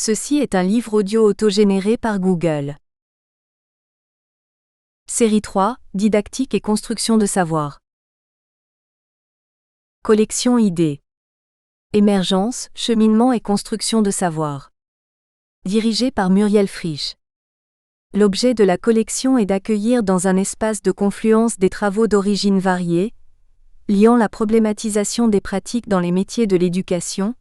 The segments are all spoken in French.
Ceci est un livre audio autogénéré par Google. Série 3, Didactique et construction de savoir. Collection idées. Émergence, cheminement et construction de savoir. Dirigé par Muriel Frisch. L'objet de la collection est d'accueillir dans un espace de confluence des travaux d'origine variée, liant la problématisation des pratiques dans les métiers de l'éducation,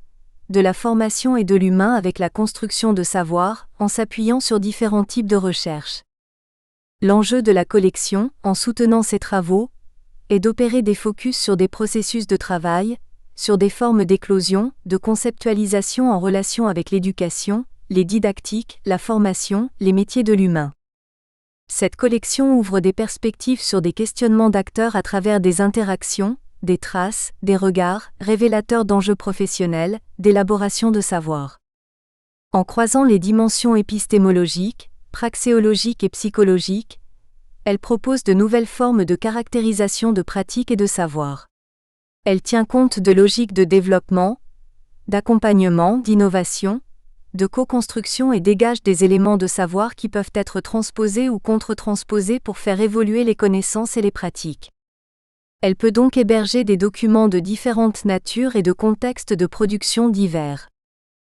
de la formation et de l'humain avec la construction de savoir, en s'appuyant sur différents types de recherches. L'enjeu de la collection, en soutenant ces travaux, est d'opérer des focus sur des processus de travail, sur des formes d'éclosion, de conceptualisation en relation avec l'éducation, les didactiques, la formation, les métiers de l'humain. Cette collection ouvre des perspectives sur des questionnements d'acteurs à travers des interactions, des traces, des regards, révélateurs d'enjeux professionnels, d'élaboration de savoir. En croisant les dimensions épistémologiques, praxéologiques et psychologiques, elle propose de nouvelles formes de caractérisation de pratiques et de savoir. Elle tient compte de logiques de développement, d'accompagnement, d'innovation, de co-construction et dégage des éléments de savoir qui peuvent être transposés ou contre-transposés pour faire évoluer les connaissances et les pratiques. Elle peut donc héberger des documents de différentes natures et de contextes de production divers.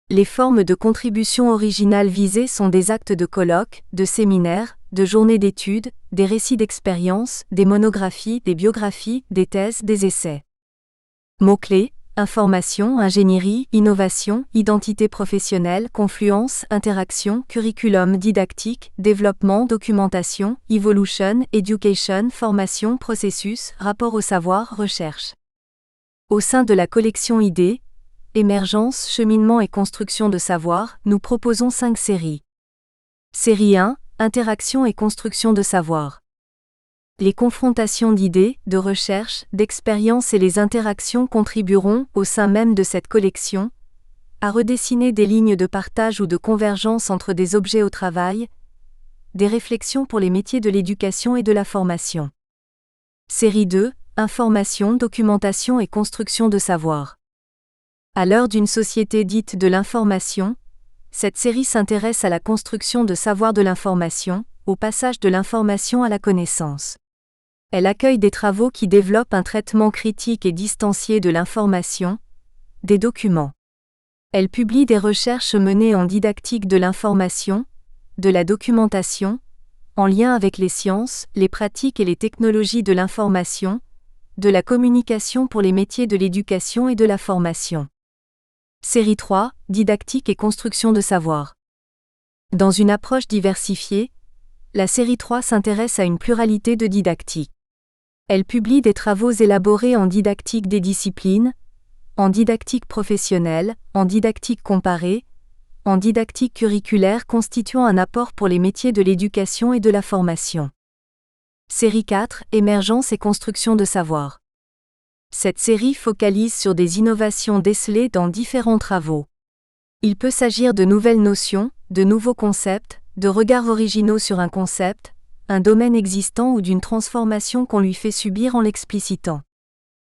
Les formes de contribution originales visées sont des actes de colloques, de séminaires, de journées d'études, des récits d'expériences, des monographies, des biographies, des thèses, des essais. Mots-clés: information, ingénierie, innovation, identité professionnelle, confluence, interaction, curriculum didactique, développement, documentation, evolution, education, formation, processus, rapport au savoir, recherche. Au sein de la collection idées, émergence, cheminement et construction de savoir, nous proposons 5 séries. Série 1, interaction et construction de savoir. Les confrontations d'idées, de recherche, d'expériences et les interactions contribueront, au sein même de cette collection, à redessiner des lignes de partage ou de convergence entre des objets au travail, des réflexions pour les métiers de l'éducation et de la formation. Série 2, information, documentation et construction de savoir. À l'heure d'une société dite de l'information, cette série s'intéresse à la construction de savoir de l'information, au passage de l'information à la connaissance. Elle accueille des travaux qui développent un traitement critique et distancié de l'information, des documents. Elle publie des recherches menées en didactique de l'information, de la documentation, en lien avec les sciences, les pratiques et les technologies de l'information, de la communication pour les métiers de l'éducation et de la formation. Série 3, didactique et construction de savoir. Dans une approche diversifiée, la série 3 s'intéresse à une pluralité de didactiques. Elle publie des travaux élaborés en didactique des disciplines, en didactique professionnelle, en didactique comparée, en didactique curriculaire constituant un apport pour les métiers de l'éducation et de la formation. Série 4, émergence et construction de savoir. Cette série focalise sur des innovations décelées dans différents travaux. Il peut s'agir de nouvelles notions, de nouveaux concepts, de regards originaux sur un concept, un domaine existant ou d'une transformation qu'on lui fait subir en l'explicitant.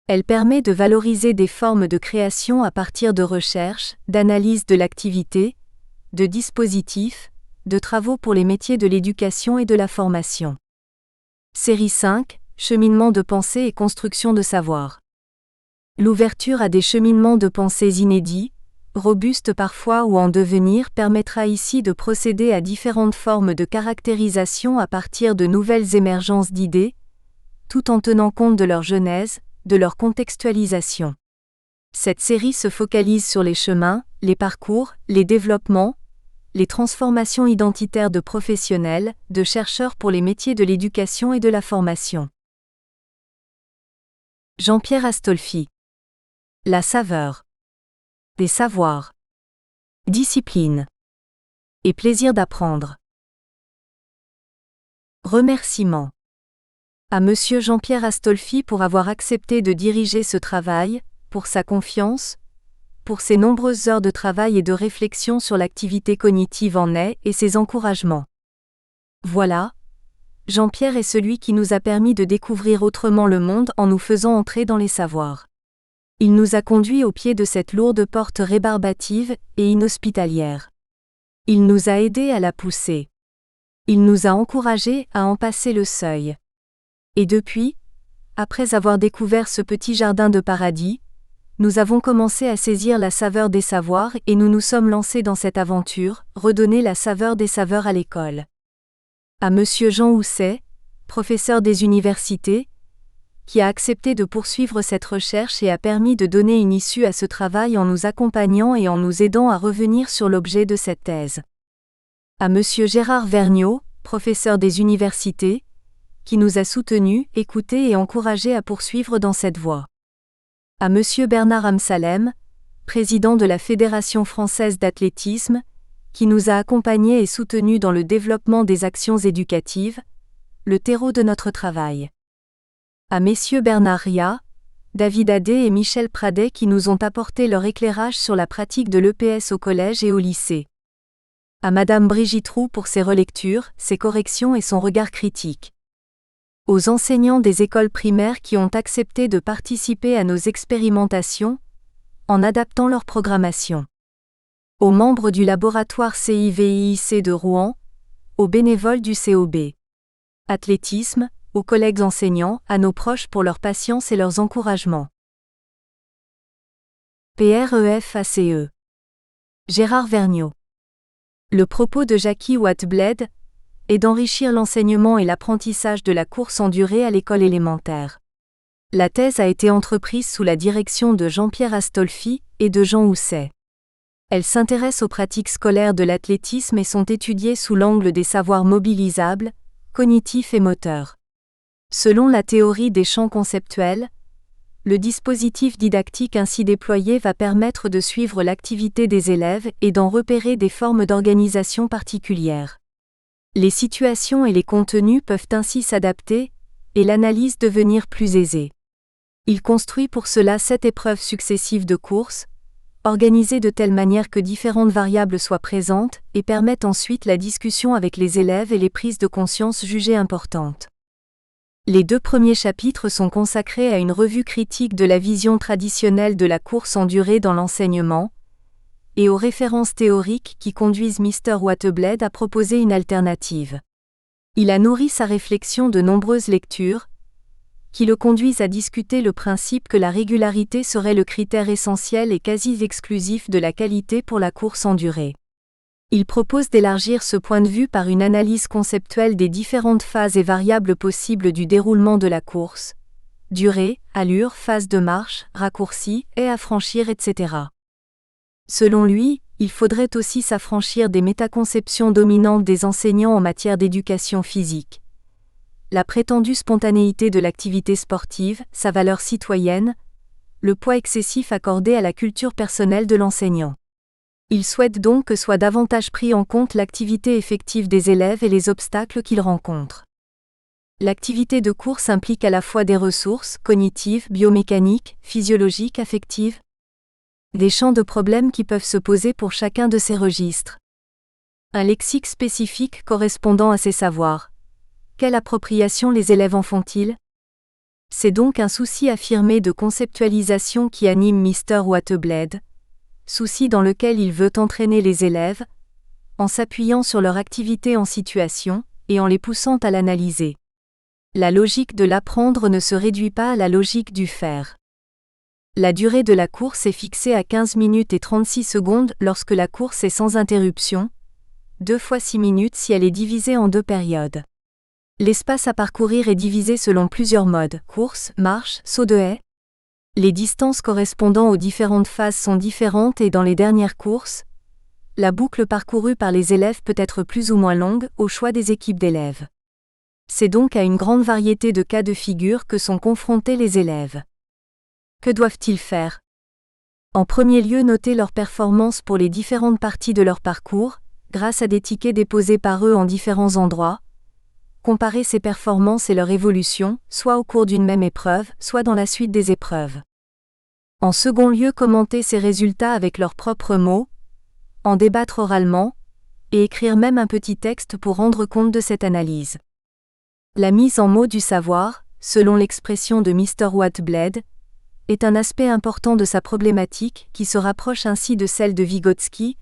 Elle permet de valoriser des formes de création à partir de recherches, d'analyse de l'activité, de dispositifs, de travaux pour les métiers de l'éducation et de la formation. Série 5, cheminement de pensée et construction de savoir. L'ouverture à des cheminements de pensée inédits, robustes parfois ou en devenir, permettra ici de procéder à différentes formes de caractérisation à partir de nouvelles émergences d'idées, tout en tenant compte de leur genèse, de leur contextualisation. Cette série se focalise sur les chemins, les parcours, les développements, les transformations identitaires de professionnels, de chercheurs pour les métiers de l'éducation et de la formation. Jean-Pierre Astolfi. La saveur. Des savoirs. Discipline. Et plaisir d'apprendre. Remerciements. À Monsieur Jean-Pierre Astolfi pour avoir accepté de diriger ce travail, pour sa confiance, pour ses nombreuses heures de travail et de réflexion sur l'activité cognitive en est et ses encouragements. Voilà, Jean-Pierre est celui qui nous a permis de découvrir autrement le monde en nous faisant entrer dans les savoirs. Il nous a conduits au pied de cette lourde porte rébarbative et inhospitalière. Il nous a aidés à la pousser. Il nous a encouragés à en passer le seuil. Et depuis, après avoir découvert ce petit jardin de paradis, nous avons commencé à saisir la saveur des savoirs et nous nous sommes lancés dans cette aventure, redonner la saveur des saveurs à l'école. À Monsieur Jean Housset, professeur des universités, qui a accepté de poursuivre cette recherche et a permis de donner une issue à ce travail en nous accompagnant et en nous aidant à revenir sur l'objet de cette thèse. À Monsieur Gérard Vergniaud, professeur des universités, qui nous a soutenus, écoutés et encouragés à poursuivre dans cette voie. À Monsieur Bernard Amsalem, président de la Fédération française d'athlétisme, qui nous a accompagnés et soutenus dans le développement des actions éducatives, le terreau de notre travail. À messieurs Bernard Ria, David Adé et Michel Pradet qui nous ont apporté leur éclairage sur la pratique de l'EPS au collège et au lycée. À madame Brigitte Roux pour ses relectures, ses corrections et son regard critique. Aux enseignants des écoles primaires qui ont accepté de participer à nos expérimentations, en adaptant leur programmation. Aux membres du laboratoire CIVIIC de Rouen, aux bénévoles du COB. Athlétisme, aux collègues enseignants, à nos proches pour leur patience et leurs encouragements. PREFACE. Gérard Vergniaud. Le propos de Jackie Whiteblaid est d'enrichir l'enseignement et l'apprentissage de la course en durée à l'école élémentaire. La thèse a été entreprise sous la direction de Jean-Pierre Astolfi et de Jean Housset. Elle s'intéresse aux pratiques scolaires de l'athlétisme et sont étudiées sous l'angle des savoirs mobilisables, cognitifs et moteurs. Selon la théorie des champs conceptuels, le dispositif didactique ainsi déployé va permettre de suivre l'activité des élèves et d'en repérer des formes d'organisation particulières. Les situations et les contenus peuvent ainsi s'adapter, et l'analyse devenir plus aisée. Il construit pour cela 7 épreuves successives de course, organisées de telle manière que différentes variables soient présentes, et permettent ensuite la discussion avec les élèves et les prises de conscience jugées importantes. Les 2 premiers chapitres sont consacrés à une revue critique de la vision traditionnelle de la course en durée dans l'enseignement, et aux références théoriques qui conduisent Mr. Whiteblaid à proposer une alternative. Il a nourri sa réflexion de nombreuses lectures, qui le conduisent à discuter le principe que la régularité serait le critère essentiel et quasi exclusif de la qualité pour la course en durée. Il propose d'élargir ce point de vue par une analyse conceptuelle des différentes phases et variables possibles du déroulement de la course, durée, allure, phase de marche, raccourci, et à franchir, etc. Selon lui, il faudrait aussi s'affranchir des métaconceptions dominantes des enseignants en matière d'éducation physique. La prétendue spontanéité de l'activité sportive, sa valeur citoyenne, le poids excessif accordé à la culture personnelle de l'enseignant. Il souhaite donc que soit davantage pris en compte l'activité effective des élèves et les obstacles qu'ils rencontrent. L'activité de course implique à la fois des ressources cognitives, biomécaniques, physiologiques, affectives, des champs de problèmes qui peuvent se poser pour chacun de ces registres. Un lexique spécifique correspondant à ces savoirs. Quelle appropriation les élèves en font-ils ? C'est donc un souci affirmé de conceptualisation qui anime Mr. Whiteblaid, souci dans lequel il veut entraîner les élèves, en s'appuyant sur leur activité en situation, et en les poussant à l'analyser. La logique de l'apprendre ne se réduit pas à la logique du faire. La durée de la course est fixée à 15 minutes et 36 secondes lorsque la course est sans interruption, 2 fois 6 minutes si elle est divisée en 2 périodes. L'espace à parcourir est divisé selon plusieurs modes, course, marche, saut de haie. Les distances correspondant aux différentes phases sont différentes et dans les dernières courses, la boucle parcourue par les élèves peut être plus ou moins longue, au choix des équipes d'élèves. C'est donc à une grande variété de cas de figure que sont confrontés les élèves. Que doivent-ils faire ? En premier lieu, noter leurs performances pour les différentes parties de leur parcours, grâce à des tickets déposés par eux en différents endroits. Comparer ces performances et leur évolution, soit au cours d'une même épreuve, soit dans la suite des épreuves. En second lieu, commenter ces résultats avec leurs propres mots, en débattre oralement, et écrire même un petit texte pour rendre compte de cette analyse. La mise en mots du savoir, selon l'expression de Mr. Whiteblaid, est un aspect important de sa problématique qui se rapproche ainsi de celle de Vygotsky,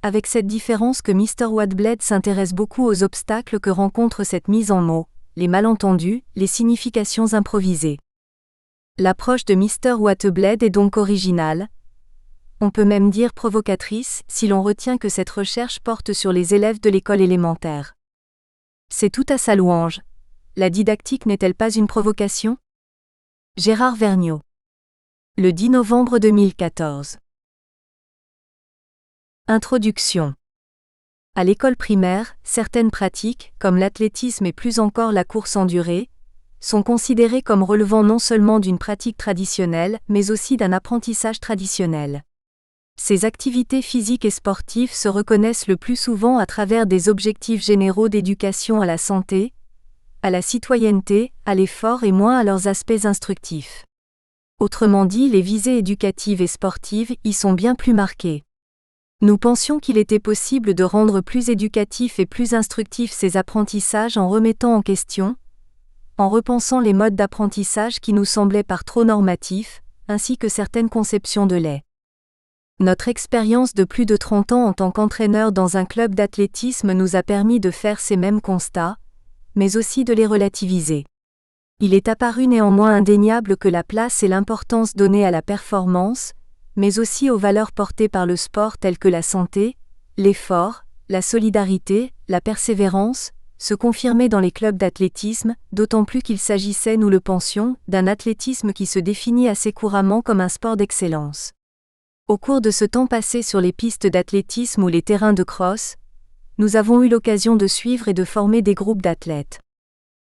avec cette différence que Mr. Whiteblade s'intéresse beaucoup aux obstacles que rencontre cette mise en mots, les malentendus, les significations improvisées. L'approche de Mr. Whiteblade est donc originale, on peut même dire provocatrice, si l'on retient que cette recherche porte sur les élèves de l'école élémentaire. C'est tout à sa louange. La didactique n'est-elle pas une provocation ? Gérard Vergniaud. Le 10 novembre 2014. Introduction. À l'école primaire, certaines pratiques, comme l'athlétisme et plus encore la course en durée, sont considérées comme relevant non seulement d'une pratique traditionnelle, mais aussi d'un apprentissage traditionnel. Ces activités physiques et sportives se reconnaissent le plus souvent à travers des objectifs généraux d'éducation à la santé, à la citoyenneté, à l'effort et moins à leurs aspects instructifs. Autrement dit, les visées éducatives et sportives y sont bien plus marquées. Nous pensions qu'il était possible de rendre plus éducatifs et plus instructifs ces apprentissages en remettant en question, en repensant les modes d'apprentissage qui nous semblaient par trop normatifs, ainsi que certaines conceptions de lait. Notre expérience de plus de 30 ans en tant qu'entraîneur dans un club d'athlétisme nous a permis de faire ces mêmes constats, mais aussi de les relativiser. Il est apparu néanmoins indéniable que la place et l'importance donnée à la performance, mais aussi aux valeurs portées par le sport telles que la santé, l'effort, la solidarité, la persévérance, se confirmaient dans les clubs d'athlétisme, d'autant plus qu'il s'agissait, nous le pensions, d'un athlétisme qui se définit assez couramment comme un sport d'excellence. Au cours de ce temps passé sur les pistes d'athlétisme ou les terrains de cross, nous avons eu l'occasion de suivre et de former des groupes d'athlètes.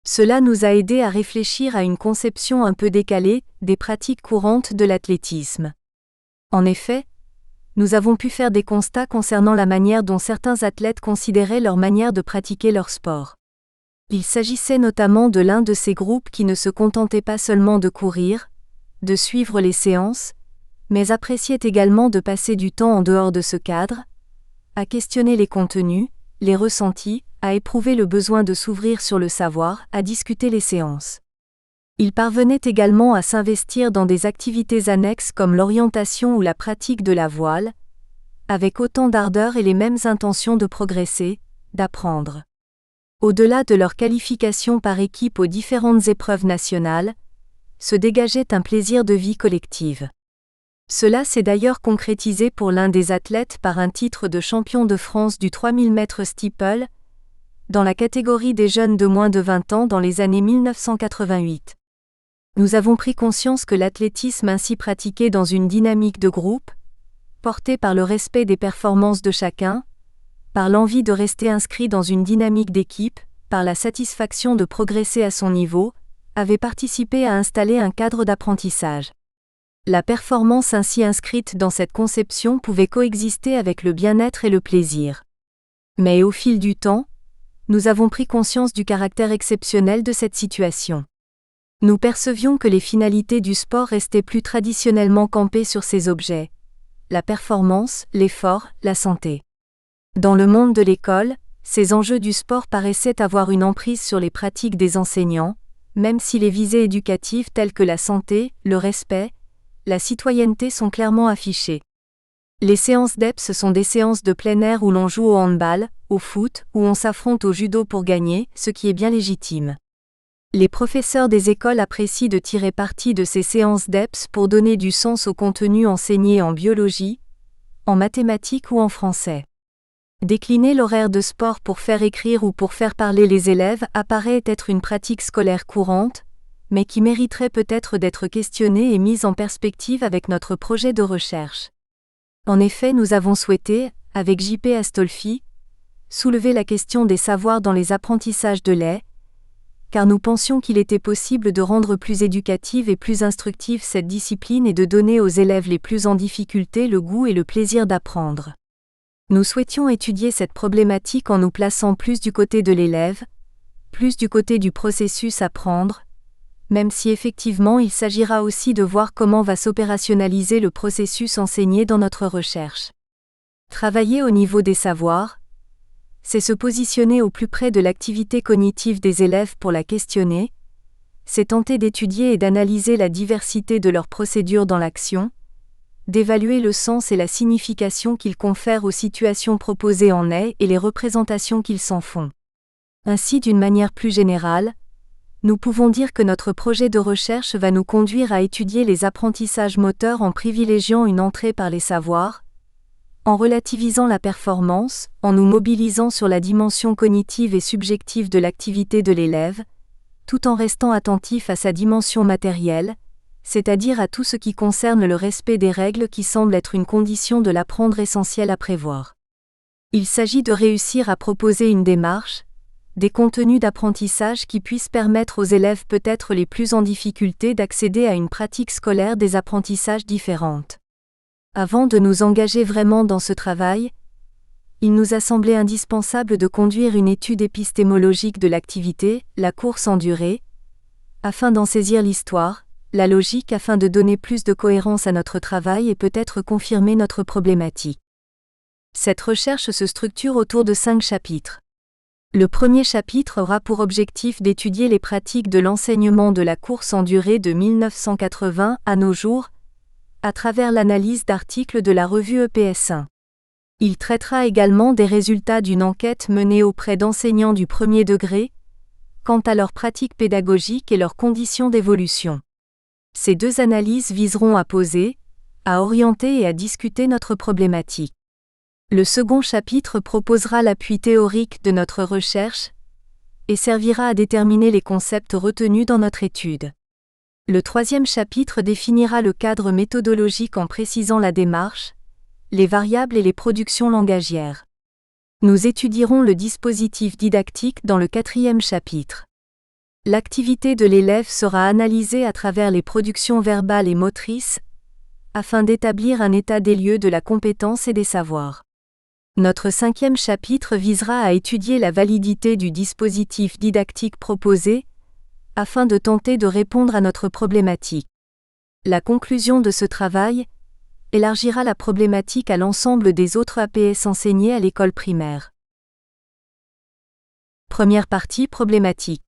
Cela nous a aidés à réfléchir à une conception un peu décalée des pratiques courantes de l'athlétisme. En effet, nous avons pu faire des constats concernant la manière dont certains athlètes considéraient leur manière de pratiquer leur sport. Il s'agissait notamment de l'un de ces groupes qui ne se contentait pas seulement de courir, de suivre les séances, mais appréciait également de passer du temps en dehors de ce cadre, à questionner les contenus, les ressentis, à éprouver le besoin de s'ouvrir sur le savoir, à discuter les séances. Il parvenait également à s'investir dans des activités annexes comme l'orientation ou la pratique de la voile, avec autant d'ardeur et les mêmes intentions de progresser, d'apprendre. Au-delà de leur qualification par équipe aux différentes épreuves nationales, se dégageait un plaisir de vie collective. Cela s'est d'ailleurs concrétisé pour l'un des athlètes par un titre de champion de France du 3000 mètres steeple, dans la catégorie des jeunes de moins de 20 ans dans les années 1988. Nous avons pris conscience que l'athlétisme ainsi pratiqué dans une dynamique de groupe, porté par le respect des performances de chacun, par l'envie de rester inscrit dans une dynamique d'équipe, par la satisfaction de progresser à son niveau, avait participé à installer un cadre d'apprentissage. La performance ainsi inscrite dans cette conception pouvait coexister avec le bien-être et le plaisir. Mais au fil du temps, nous avons pris conscience du caractère exceptionnel de cette situation. Nous percevions que les finalités du sport restaient plus traditionnellement campées sur ces objets: la performance, l'effort, la santé. Dans le monde de l'école, ces enjeux du sport paraissaient avoir une emprise sur les pratiques des enseignants, même si les visées éducatives telles que la santé, le respect, la citoyenneté sont clairement affichées. Les séances d'EPS sont des séances de plein air où l'on joue au handball, au foot, où on s'affronte au judo pour gagner, ce qui est bien légitime. Les professeurs des écoles apprécient de tirer parti de ces séances d'EPS pour donner du sens au contenu enseigné en biologie, en mathématiques ou en français. Décliner l'horaire de sport pour faire écrire ou pour faire parler les élèves apparaît être une pratique scolaire courante, mais qui mériterait peut-être d'être questionnée et mise en perspective avec notre projet de recherche. En effet, nous avons souhaité, avec J.P. Astolfi, soulever la question des savoirs dans les apprentissages de lait, car nous pensions qu'il était possible de rendre plus éducative et plus instructive cette discipline et de donner aux élèves les plus en difficulté le goût et le plaisir d'apprendre. Nous souhaitions étudier cette problématique en nous plaçant plus du côté de l'élève, plus du côté du processus apprendre, même si effectivement il s'agira aussi de voir comment va s'opérationnaliser le processus enseigné dans notre recherche. Travailler au niveau des savoirs, c'est se positionner au plus près de l'activité cognitive des élèves pour la questionner, c'est tenter d'étudier et d'analyser la diversité de leurs procédures dans l'action, d'évaluer le sens et la signification qu'ils confèrent aux situations proposées en et les représentations qu'ils s'en font. Ainsi, d'une manière plus générale, nous pouvons dire que notre projet de recherche va nous conduire à étudier les apprentissages moteurs en privilégiant une entrée par les savoirs, en relativisant la performance, en nous mobilisant sur la dimension cognitive et subjective de l'activité de l'élève, tout en restant attentif à sa dimension matérielle, c'est-à-dire à tout ce qui concerne le respect des règles qui semble être une condition de l'apprendre essentielle à prévoir. Il s'agit de réussir à proposer une démarche, des contenus d'apprentissage qui puissent permettre aux élèves peut-être les plus en difficulté d'accéder à une pratique scolaire des apprentissages différentes. Avant de nous engager vraiment dans ce travail, il nous a semblé indispensable de conduire une étude épistémologique de l'activité, la course en durée, afin d'en saisir l'histoire, la logique afin de donner plus de cohérence à notre travail et peut-être confirmer notre problématique. Cette recherche se structure autour de 5 chapitres. Le premier chapitre aura pour objectif d'étudier les pratiques de l'enseignement de la course en durée de 1980 à nos jours, à travers l'analyse d'articles de la revue EPS1. Il traitera également des résultats d'une enquête menée auprès d'enseignants du premier degré, quant à leurs pratiques pédagogiques et leurs conditions d'évolution. Ces 2 analyses viseront à poser, à orienter et à discuter notre problématique. Le second chapitre proposera l'appui théorique de notre recherche et servira à déterminer les concepts retenus dans notre étude. Le troisième chapitre définira le cadre méthodologique en précisant la démarche, les variables et les productions langagières. Nous étudierons le dispositif didactique dans le 4e chapitre. L'activité de l'élève sera analysée à travers les productions verbales et motrices, afin d'établir un état des lieux de la compétence et des savoirs. Notre 5e chapitre visera à étudier la validité du dispositif didactique proposé, afin de tenter de répondre à notre problématique. La conclusion de ce travail élargira la problématique à l'ensemble des autres APS enseignés à l'école primaire. Première partie problématique.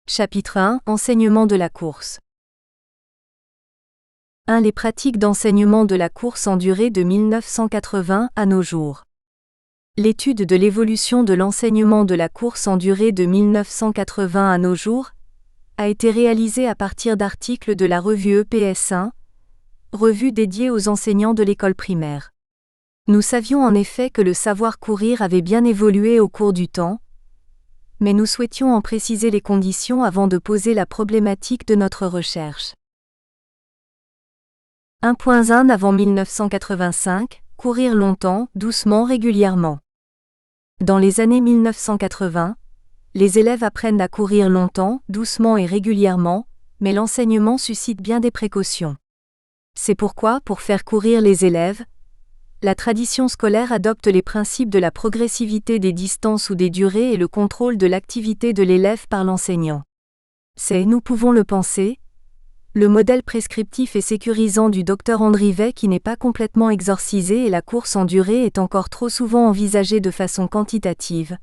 Chapitre 1 Enseignement de la course. 1. Les pratiques d'enseignement de la course en durée de 1980 à nos jours. L'étude de l'évolution de l'enseignement de la course en durée de 1980 à nos jours a été réalisée à partir d'articles de la revue EPS1, revue dédiée aux enseignants de l'école primaire. Nous savions en effet que le savoir courir avait bien évolué au cours du temps, mais nous souhaitions en préciser les conditions avant de poser la problématique de notre recherche. 1.1 Avant 1985, courir longtemps, doucement, régulièrement. Dans les années 1980, les élèves apprennent à courir longtemps, doucement et régulièrement, mais l'enseignement suscite bien des précautions. C'est pourquoi, pour faire courir les élèves, la tradition scolaire adopte les principes de la progressivité des distances ou des durées et le contrôle de l'activité de l'élève par l'enseignant. C'est, nous pouvons le penser, le modèle prescriptif et sécurisant du Dr Andrivet qui n'est pas complètement exorcisé et la course en durée est encore trop souvent envisagée de façon quantitative.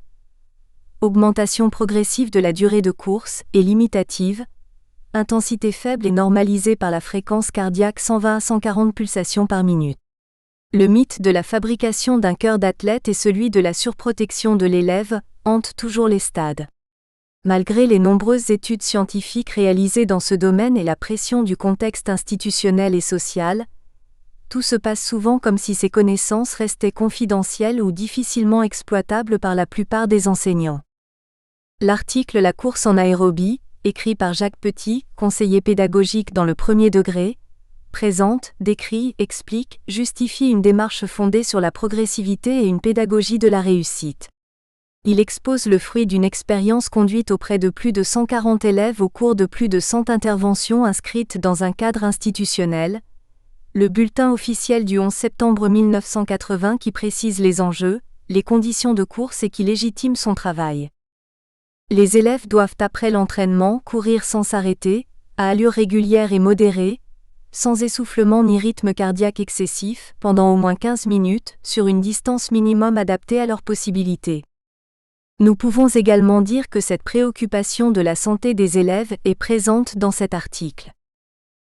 Augmentation progressive de la durée de course et limitative, intensité faible et normalisée par la fréquence cardiaque 120 à 140 pulsations par minute. Le mythe de la fabrication d'un cœur d'athlète et celui de la surprotection de l'élève hantent toujours les stades. Malgré les nombreuses études scientifiques réalisées dans ce domaine et la pression du contexte institutionnel et social, tout se passe souvent comme si ces connaissances restaient confidentielles ou difficilement exploitables par la plupart des enseignants. L'article La course en aérobie, écrit par Jacques Petit, conseiller pédagogique dans le premier degré, présente, décrit, explique, justifie une démarche fondée sur la progressivité et une pédagogie de la réussite. Il expose le fruit d'une expérience conduite auprès de plus de 140 élèves au cours de plus de 100 interventions inscrites dans un cadre institutionnel, le bulletin officiel du 11 septembre 1980 qui précise les enjeux, les conditions de course et qui légitime son travail. Les élèves doivent après l'entraînement courir sans s'arrêter, à allure régulière et modérée, sans essoufflement ni rythme cardiaque excessif, pendant au moins 15 minutes, sur une distance minimum adaptée à leurs possibilités. Nous pouvons également dire que cette préoccupation de la santé des élèves est présente dans cet article.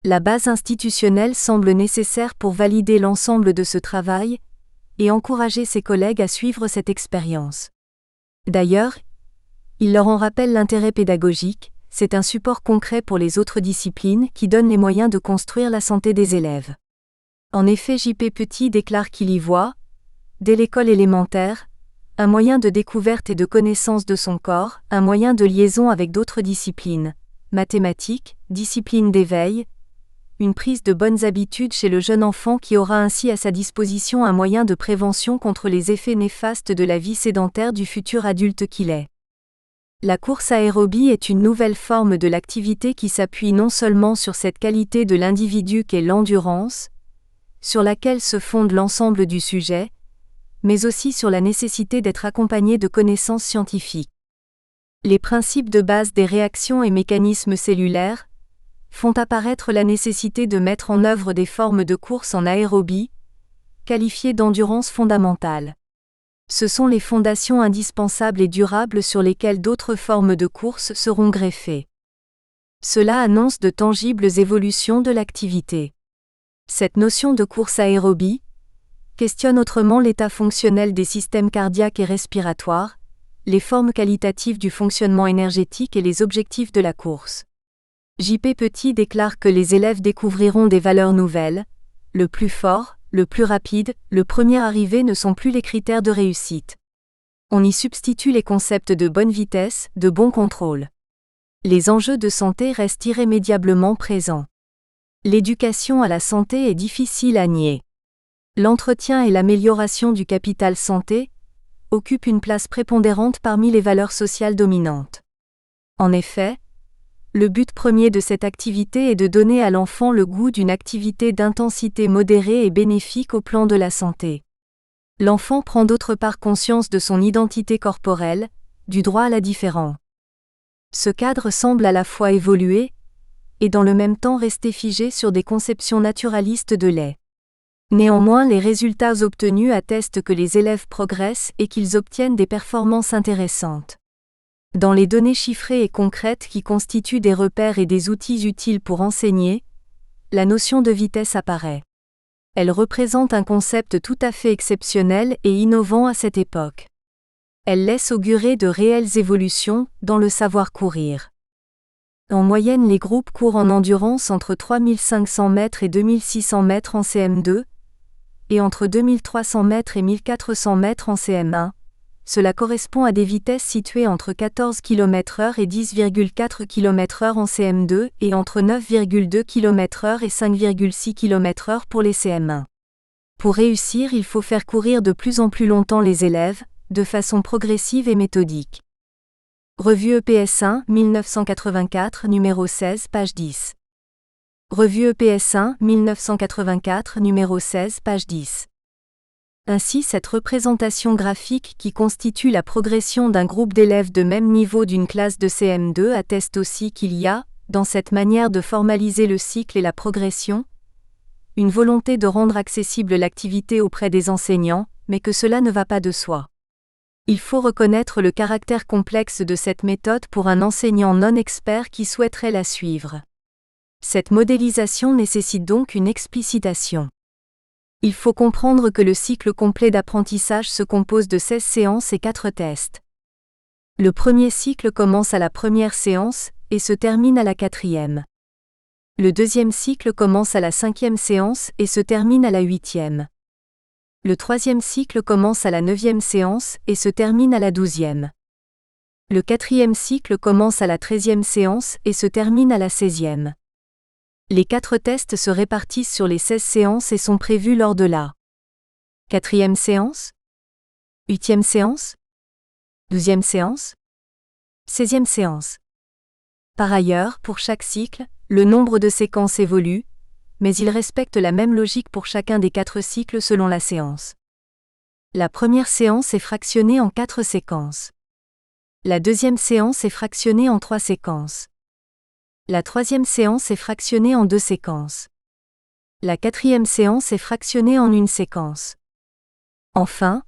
La base institutionnelle semble nécessaire pour valider l'ensemble de ce travail et encourager ses collègues à suivre cette expérience. D'ailleurs, il leur en rappelle l'intérêt pédagogique, c'est un support concret pour les autres disciplines qui donne les moyens de construire la santé des élèves. En effet, J.P. Petit déclare qu'il y voit, dès l'école élémentaire, un moyen de découverte et de connaissance de son corps, un moyen de liaison avec d'autres disciplines, mathématiques, disciplines d'éveil, une prise de bonnes habitudes chez le jeune enfant qui aura ainsi à sa disposition un moyen de prévention contre les effets néfastes de la vie sédentaire du futur adulte qu'il est. La course aérobie est une nouvelle forme de l'activité qui s'appuie non seulement sur cette qualité de l'individu qu'est l'endurance, sur laquelle se fonde l'ensemble du sujet, mais aussi sur la nécessité d'être accompagné de connaissances scientifiques. Les principes de base des réactions et mécanismes cellulaires font apparaître la nécessité de mettre en œuvre des formes de course en aérobie, qualifiées d'endurance fondamentale. Ce sont les fondations indispensables et durables sur lesquelles d'autres formes de course seront greffées. Cela annonce de tangibles évolutions de l'activité. Cette notion de course aérobie questionne autrement l'état fonctionnel des systèmes cardiaques et respiratoires, les formes qualitatives du fonctionnement énergétique et les objectifs de la course. J.P. Petit déclare que les élèves découvriront des valeurs nouvelles, le plus fort, le plus rapide, le premier arrivé ne sont plus les critères de réussite. On y substitue les concepts de bonne vitesse, de bon contrôle. Les enjeux de santé restent irrémédiablement présents. L'éducation à la santé est difficile à nier. L'entretien et l'amélioration du capital santé occupent une place prépondérante parmi les valeurs sociales dominantes. En effet, le but premier de cette activité est de donner à l'enfant le goût d'une activité d'intensité modérée et bénéfique au plan de la santé. L'enfant prend d'autre part conscience de son identité corporelle, du droit à la différence. Ce cadre semble à la fois évoluer et dans le même temps rester figé sur des conceptions naturalistes de l'est. Néanmoins, les résultats obtenus attestent que les élèves progressent et qu'ils obtiennent des performances intéressantes. Dans les données chiffrées et concrètes qui constituent des repères et des outils utiles pour enseigner, la notion de vitesse apparaît. Elle représente un concept tout à fait exceptionnel et innovant à cette époque. Elle laisse augurer de réelles évolutions dans le savoir courir. En moyenne, les groupes courent en endurance entre 3500 mètres et 2600 mètres en CM2, et entre 2300 mètres et 1400 mètres en CM1. Cela correspond à des vitesses situées entre 14 km/h et 10,4 km/h en CM2 et entre 9,2 km/h et 5,6 km/h pour les CM1. Pour réussir, il faut faire courir de plus en plus longtemps les élèves, de façon progressive et méthodique. Revue EPS 1, 1984, numéro 16, page 10. Revue EPS 1, 1984, numéro 16, page 10. Ainsi, cette représentation graphique qui constitue la progression d'un groupe d'élèves de même niveau d'une classe de CM2 atteste aussi qu'il y a, dans cette manière de formaliser le cycle et la progression, une volonté de rendre accessible l'activité auprès des enseignants, mais que cela ne va pas de soi. Il faut reconnaître le caractère complexe de cette méthode pour un enseignant non expert qui souhaiterait la suivre. Cette modélisation nécessite donc une explicitation. Il faut comprendre que le cycle complet d'apprentissage se compose de 16 séances et 4 tests. Le premier cycle commence à la première séance et se termine à la 4e. Le deuxième cycle commence à la 5e séance et se termine à la 8e. Le troisième cycle commence à la 9e séance et se termine à la 12e. Le quatrième cycle commence à la 13e séance et se termine à la 16e. Les 4 tests se répartissent sur les 16 séances et sont prévus lors de la 4e séance, 8e séance, 12e séance, 16e séance. Par ailleurs, pour chaque cycle, le nombre de séquences évolue, mais il respecte la même logique pour chacun des 4 cycles selon la séance. La première séance est fractionnée en 4 séquences. La deuxième séance est fractionnée en 3 séquences. La troisième séance est fractionnée en 2 séquences. La quatrième séance est fractionnée en 1 séquence. Enfin,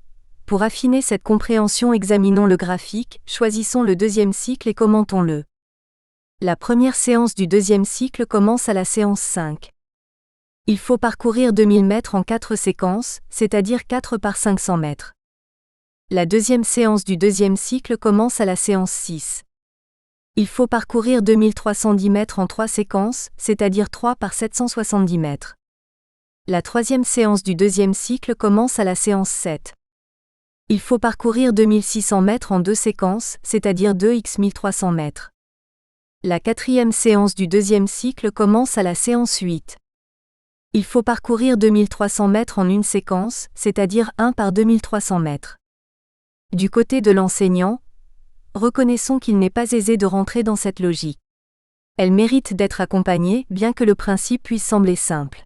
pour affiner cette compréhension, examinons le graphique, choisissons le deuxième cycle et commentons-le. La première séance du deuxième cycle commence à la séance 5. Il faut parcourir 2000 mètres en 4 séquences, c'est-à-dire 4 par 500 mètres. La deuxième séance du deuxième cycle commence à la séance 6. Il faut parcourir 2310 mètres en 3 séquences, c'est-à-dire 3 par 770 mètres. La troisième séance du deuxième cycle commence à la séance 7. Il faut parcourir 2600 mètres en 2 séquences, c'est-à-dire 2 x 1300 mètres. La quatrième séance du deuxième cycle commence à la séance 8. Il faut parcourir 2300 mètres en une séquence, c'est-à-dire 1 par 2300 mètres. Du côté de l'enseignant, reconnaissons qu'il n'est pas aisé de rentrer dans cette logique. Elle mérite d'être accompagnée, bien que le principe puisse sembler simple.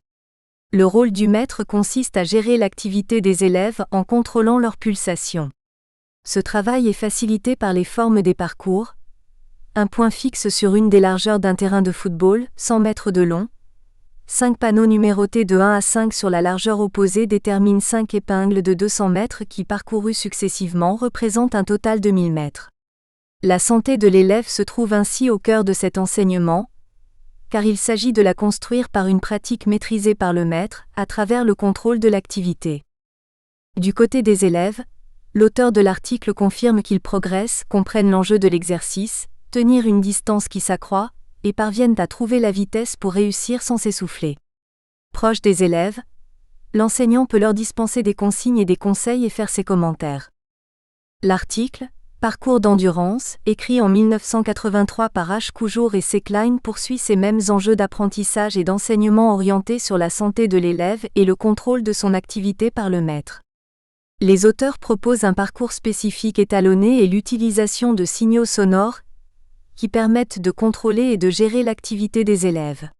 Le rôle du maître consiste à gérer l'activité des élèves en contrôlant leurs pulsations. Ce travail est facilité par les formes des parcours. Un point fixe sur une des largeurs d'un terrain de football, 100 mètres de long. 5 panneaux numérotés de 1 à 5 sur la largeur opposée déterminent 5 épingles de 200 mètres qui, parcourues successivement, représentent un total de 1000 mètres. La santé de l'élève se trouve ainsi au cœur de cet enseignement, car il s'agit de la construire par une pratique maîtrisée par le maître, à travers le contrôle de l'activité. Du côté des élèves, l'auteur de l'article confirme qu'ils progressent, comprennent l'enjeu de l'exercice, tenir une distance qui s'accroît, et parviennent à trouver la vitesse pour réussir sans s'essouffler. Proche des élèves, l'enseignant peut leur dispenser des consignes et des conseils et faire ses commentaires. L'article « Parcours d'endurance » écrit en 1983 par H. Coujour et C. Klein poursuit ces mêmes enjeux d'apprentissage et d'enseignement orientés sur la santé de l'élève et le contrôle de son activité par le maître. Les auteurs proposent un parcours spécifique étalonné et l'utilisation de signaux sonores qui permettent de contrôler et de gérer l'activité des élèves.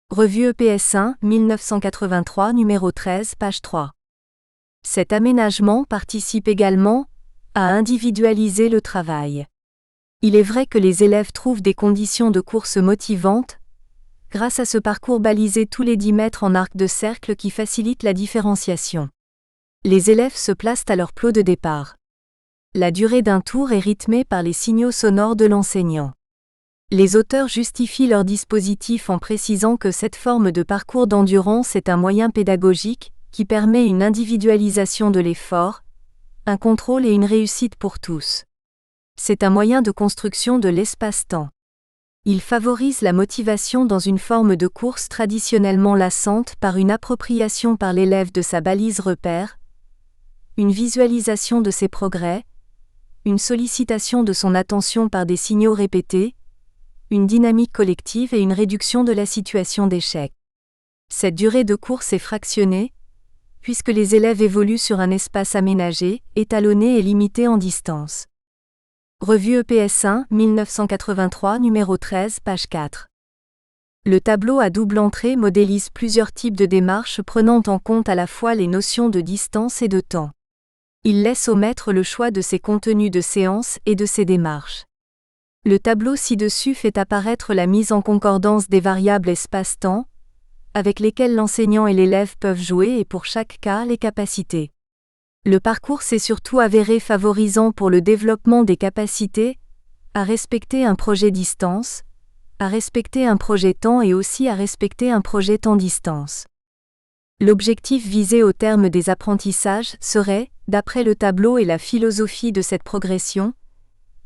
Revue EPS 1, 1983, numéro 13, page 3. Cet aménagement participe également à individualiser le travail. Il est vrai que les élèves trouvent des conditions de course motivantes grâce à ce parcours balisé tous les 10 mètres en arc de cercle qui facilite la différenciation. Les élèves se placent à leur plot de départ. La durée d'un tour est rythmée par les signaux sonores de l'enseignant. Les auteurs justifient leur dispositif en précisant que cette forme de parcours d'endurance est un moyen pédagogique qui permet une individualisation de l'effort, un contrôle et une réussite pour tous. C'est un moyen de construction de l'espace-temps. Il favorise la motivation dans une forme de course traditionnellement lassante par une appropriation par l'élève de sa balise repère, une visualisation de ses progrès, une sollicitation de son attention par des signaux répétés, une dynamique collective et une réduction de la situation d'échec. Cette durée de course est fractionnée, puisque les élèves évoluent sur un espace aménagé, étalonné et limité en distance. Revue EPS 1, 1983, numéro 13, page 4. Le tableau à double entrée modélise plusieurs types de démarches prenant en compte à la fois les notions de distance et de temps. Il laisse au maître le choix de ses contenus de séance et de ses démarches. Le tableau ci-dessus fait apparaître la mise en concordance des variables espace-temps, avec lesquelles l'enseignant et l'élève peuvent jouer et pour chaque cas les capacités. Le parcours s'est surtout avéré favorisant pour le développement des capacités, à respecter un projet distance, à respecter un projet temps et aussi à respecter un projet temps-distance. L'objectif visé au terme des apprentissages serait, d'après le tableau et la philosophie de cette progression,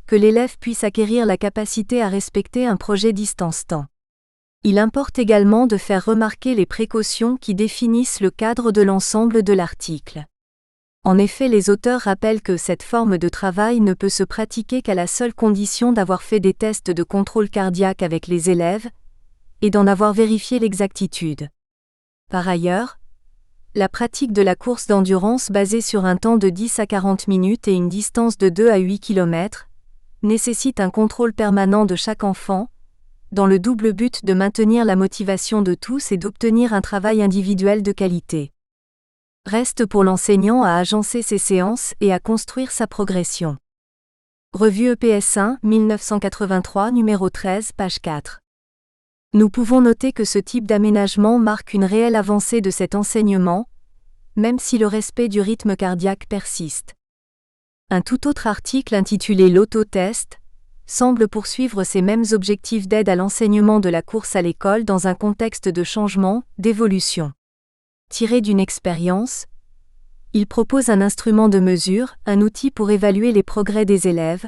que l'élève puisse acquérir la capacité à respecter un projet distance-temps. Il importe également de faire remarquer les précautions qui définissent le cadre de l'ensemble de l'article. En effet, les auteurs rappellent que cette forme de travail ne peut se pratiquer qu'à la seule condition d'avoir fait des tests de contrôle cardiaque avec les élèves et d'en avoir vérifié l'exactitude. Par ailleurs, la pratique de la course d'endurance basée sur un temps de 10 à 40 minutes et une distance de 2 à 8 km nécessite un contrôle permanent de chaque enfant, dans le double but de maintenir la motivation de tous et d'obtenir un travail individuel de qualité. Reste pour l'enseignant à agencer ses séances et à construire sa progression. Revue EPS 1, 1983, numéro 13, page 4. Nous pouvons noter que ce type d'aménagement marque une réelle avancée de cet enseignement, même si le respect du rythme cardiaque persiste. Un tout autre article intitulé « L'autotest » semble poursuivre ces mêmes objectifs d'aide à l'enseignement de la course à l'école dans un contexte de changement, d'évolution. Tiré d'une expérience, il propose un instrument de mesure, un outil pour évaluer les progrès des élèves,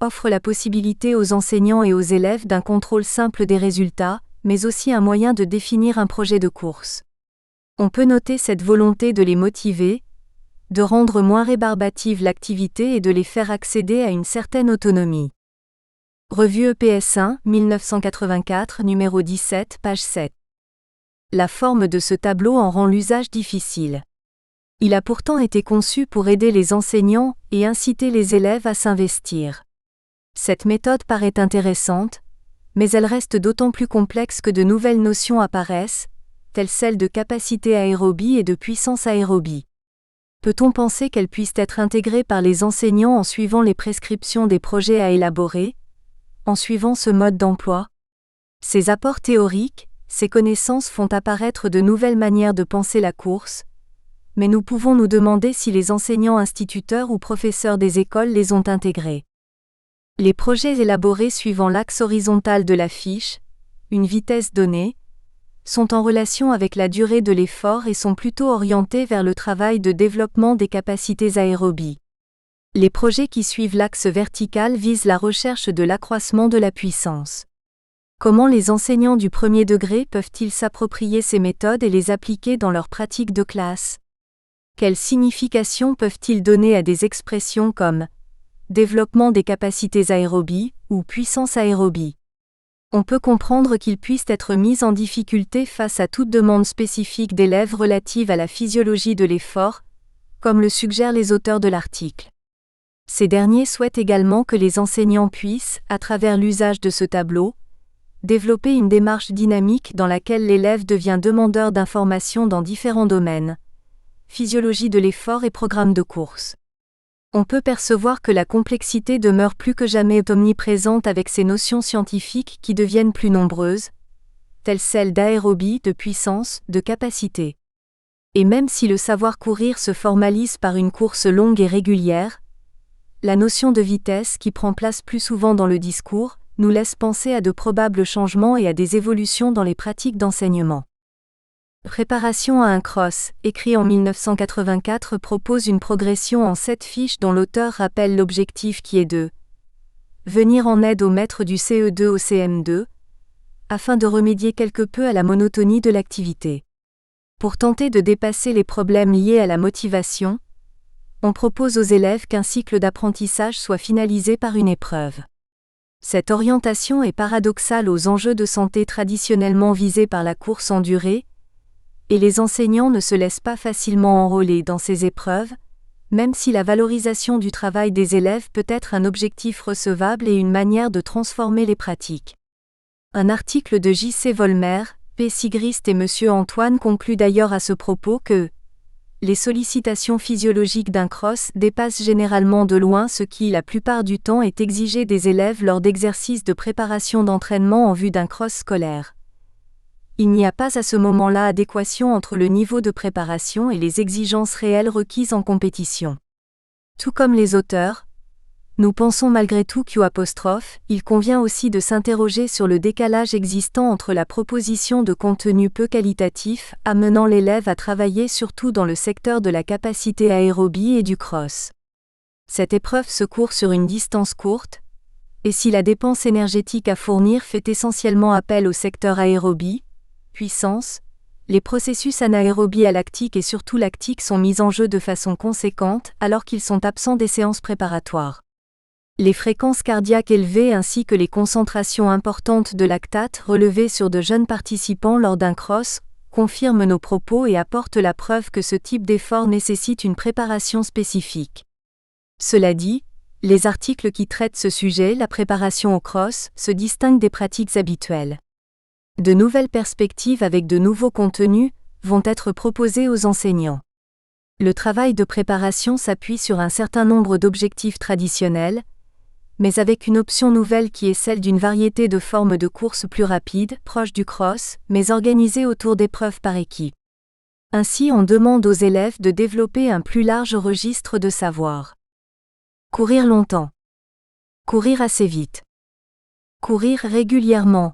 offre la possibilité aux enseignants et aux élèves d'un contrôle simple des résultats, mais aussi un moyen de définir un projet de course. On peut noter cette volonté de les motiver, de rendre moins rébarbative l'activité et de les faire accéder à une certaine autonomie. Revue EPS1, 1984, numéro 17, page 7. La forme de ce tableau en rend l'usage difficile. Il a pourtant été conçu pour aider les enseignants et inciter les élèves à s'investir. Cette méthode paraît intéressante, mais elle reste d'autant plus complexe que de nouvelles notions apparaissent, telles celles de capacité aérobie et de puissance aérobie. Peut-on penser qu'elles puissent être intégrées par les enseignants en suivant les prescriptions des projets à élaborer, en suivant ce mode d'emploi? Ces apports théoriques, ces connaissances font apparaître de nouvelles manières de penser la course, mais nous pouvons nous demander si les enseignants instituteurs ou professeurs des écoles les ont intégrés. Les projets élaborés suivant l'axe horizontal de la fiche, une vitesse donnée, sont en relation avec la durée de l'effort et sont plutôt orientés vers le travail de développement des capacités aérobies. Les projets qui suivent l'axe vertical visent la recherche de l'accroissement de la puissance. Comment les enseignants du premier degré peuvent-ils s'approprier ces méthodes et les appliquer dans leur pratique de classe? Quelle signification peuvent-ils donner à des expressions comme développement des capacités aérobies ou puissance aérobie? On peut comprendre qu'ils puissent être mis en difficulté face à toute demande spécifique d'élèves relative à la physiologie de l'effort, comme le suggèrent les auteurs de l'article. Ces derniers souhaitent également que les enseignants puissent, à travers l'usage de ce tableau, développer une démarche dynamique dans laquelle l'élève devient demandeur d'informations dans différents domaines, physiologie de l'effort et programme de course. On peut percevoir que la complexité demeure plus que jamais omniprésente avec ces notions scientifiques qui deviennent plus nombreuses, telles celles d'aérobie, de puissance, de capacité. Et même si le savoir courir se formalise par une course longue et régulière, la notion de vitesse qui prend place plus souvent dans le discours, nous laisse penser à de probables changements et à des évolutions dans les pratiques d'enseignement. Préparation à un cross, écrit en 1984, propose une progression en 7 fiches dont l'auteur rappelle l'objectif qui est de venir en aide aux maîtres du CE2 au CM2, afin de remédier quelque peu à la monotonie de l'activité. Pour tenter de dépasser les problèmes liés à la motivation, on propose aux élèves qu'un cycle d'apprentissage soit finalisé par une épreuve. Cette orientation est paradoxale aux enjeux de santé traditionnellement visés par la course en durée, et les enseignants ne se laissent pas facilement enrôler dans ces épreuves, même si la valorisation du travail des élèves peut être un objectif recevable et une manière de transformer les pratiques. Un article de J.C. Vollmer, P. Sigrist et M. Antoine conclut d'ailleurs à ce propos que les sollicitations physiologiques d'un cross dépassent généralement de loin ce qui, la plupart du temps, est exigé des élèves lors d'exercices de préparation d'entraînement en vue d'un cross scolaire. Il n'y a pas à ce moment-là adéquation entre le niveau de préparation et les exigences réelles requises en compétition. Tout comme les auteurs, nous pensons malgré tout qu'il convient aussi de s'interroger sur le décalage existant entre la proposition de contenu peu qualitatif amenant l'élève à travailler surtout dans le secteur de la capacité aérobie et du cross. Cette épreuve se court sur une distance courte, et si la dépense énergétique à fournir fait essentiellement appel au secteur aérobie, puissance, les processus anaérobie à lactique et surtout lactique sont mis en jeu de façon conséquente alors qu'ils sont absents des séances préparatoires. Les fréquences cardiaques élevées ainsi que les concentrations importantes de lactate relevées sur de jeunes participants lors d'un cross confirment nos propos et apportent la preuve que ce type d'effort nécessite une préparation spécifique. Cela dit, les articles qui traitent ce sujet, la préparation au cross, se distinguent des pratiques habituelles. De nouvelles perspectives avec de nouveaux contenus vont être proposées aux enseignants. Le travail de préparation s'appuie sur un certain nombre d'objectifs traditionnels, mais avec une option nouvelle qui est celle d'une variété de formes de course plus rapides, proches du cross, mais organisées autour d'épreuves par équipe. Ainsi, on demande aux élèves de développer un plus large registre de savoir. Courir longtemps. Courir assez vite. Courir régulièrement.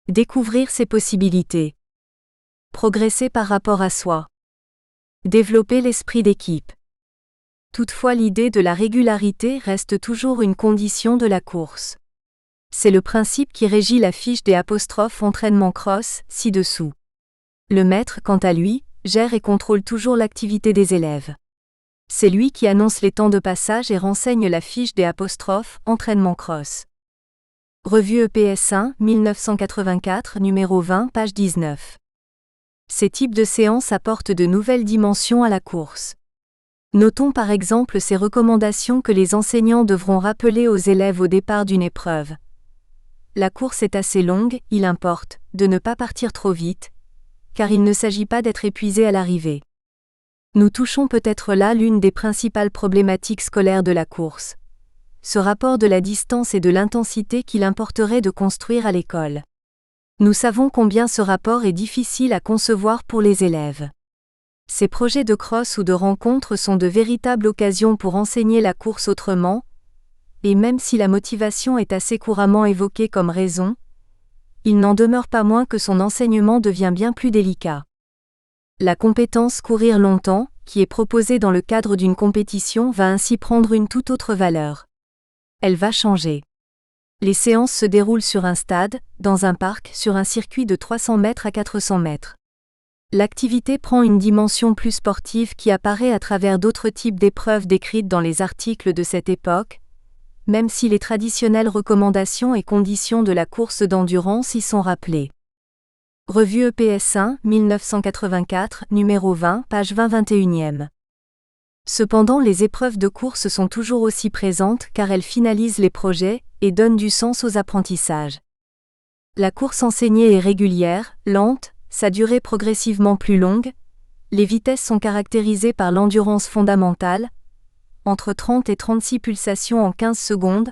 Découvrir ses possibilités. Progresser par rapport à soi. Développer l'esprit d'équipe. Toutefois, l'idée de la régularité reste toujours une condition de la course. C'est le principe qui régit la fiche des ' entraînement cross, ci-dessous. Le maître, quant à lui, gère et contrôle toujours l'activité des élèves. C'est lui qui annonce les temps de passage et renseigne la fiche des ' entraînement cross. Revue EPS 1, 1984, numéro 20, page 19. Ces types de séances apportent de nouvelles dimensions à la course. Notons par exemple ces recommandations que les enseignants devront rappeler aux élèves au départ d'une épreuve. La course est assez longue, il importe de ne pas partir trop vite, car il ne s'agit pas d'être épuisé à l'arrivée. Nous touchons peut-être là l'une des principales problématiques scolaires de la course. Ce rapport de la distance et de l'intensité qu'il importerait de construire à l'école. Nous savons combien ce rapport est difficile à concevoir pour les élèves. Ces projets de cross ou de rencontre sont de véritables occasions pour enseigner la course autrement, et même si la motivation est assez couramment évoquée comme raison, il n'en demeure pas moins que son enseignement devient bien plus délicat. La compétence courir longtemps, qui est proposée dans le cadre d'une compétition, va ainsi prendre une toute autre valeur. Elle va changer. Les séances se déroulent sur un stade, dans un parc, sur un circuit de 300 mètres à 400 mètres. L'activité prend une dimension plus sportive qui apparaît à travers d'autres types d'épreuves décrites dans les articles de cette époque, même si les traditionnelles recommandations et conditions de la course d'endurance y sont rappelées. Revue EPS 1, 1984, numéro 20, page 20-21. Cependant, les épreuves de course sont toujours aussi présentes car elles finalisent les projets et donnent du sens aux apprentissages. La course enseignée est régulière, lente, sa durée progressivement plus longue, les vitesses sont caractérisées par l'endurance fondamentale, entre 30 et 36 pulsations en 15 secondes,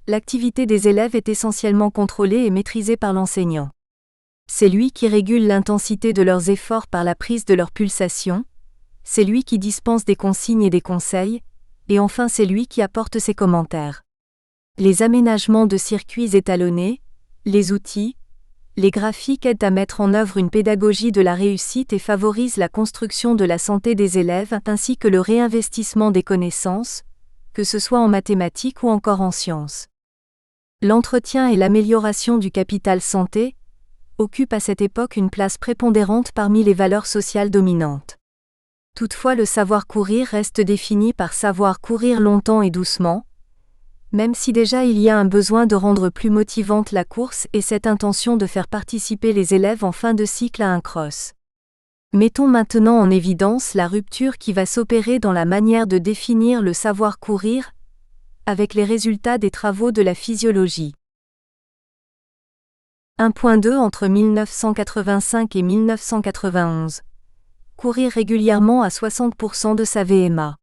l'activité des élèves est essentiellement contrôlée et maîtrisée par l'enseignant. C'est lui qui régule l'intensité de leurs efforts par la prise de leurs pulsations, c'est lui qui dispense des consignes et des conseils, et enfin c'est lui qui apporte ses commentaires. Les aménagements de circuits étalonnés, les outils, les graphiques aident à mettre en œuvre une pédagogie de la réussite et favorisent la construction de la santé des élèves ainsi que le réinvestissement des connaissances, que ce soit en mathématiques ou encore en sciences. L'entretien et l'amélioration du capital santé occupent à cette époque une place prépondérante parmi les valeurs sociales dominantes. Toutefois, le savoir courir reste défini par savoir courir longtemps et doucement, même si déjà il y a un besoin de rendre plus motivante la course et cette intention de faire participer les élèves en fin de cycle à un cross. Mettons maintenant en évidence la rupture qui va s'opérer dans la manière de définir le savoir courir, avec les résultats des travaux de la physiologie. 1.2 Entre 1985 et 1991. Courir régulièrement à 60% de sa VMA.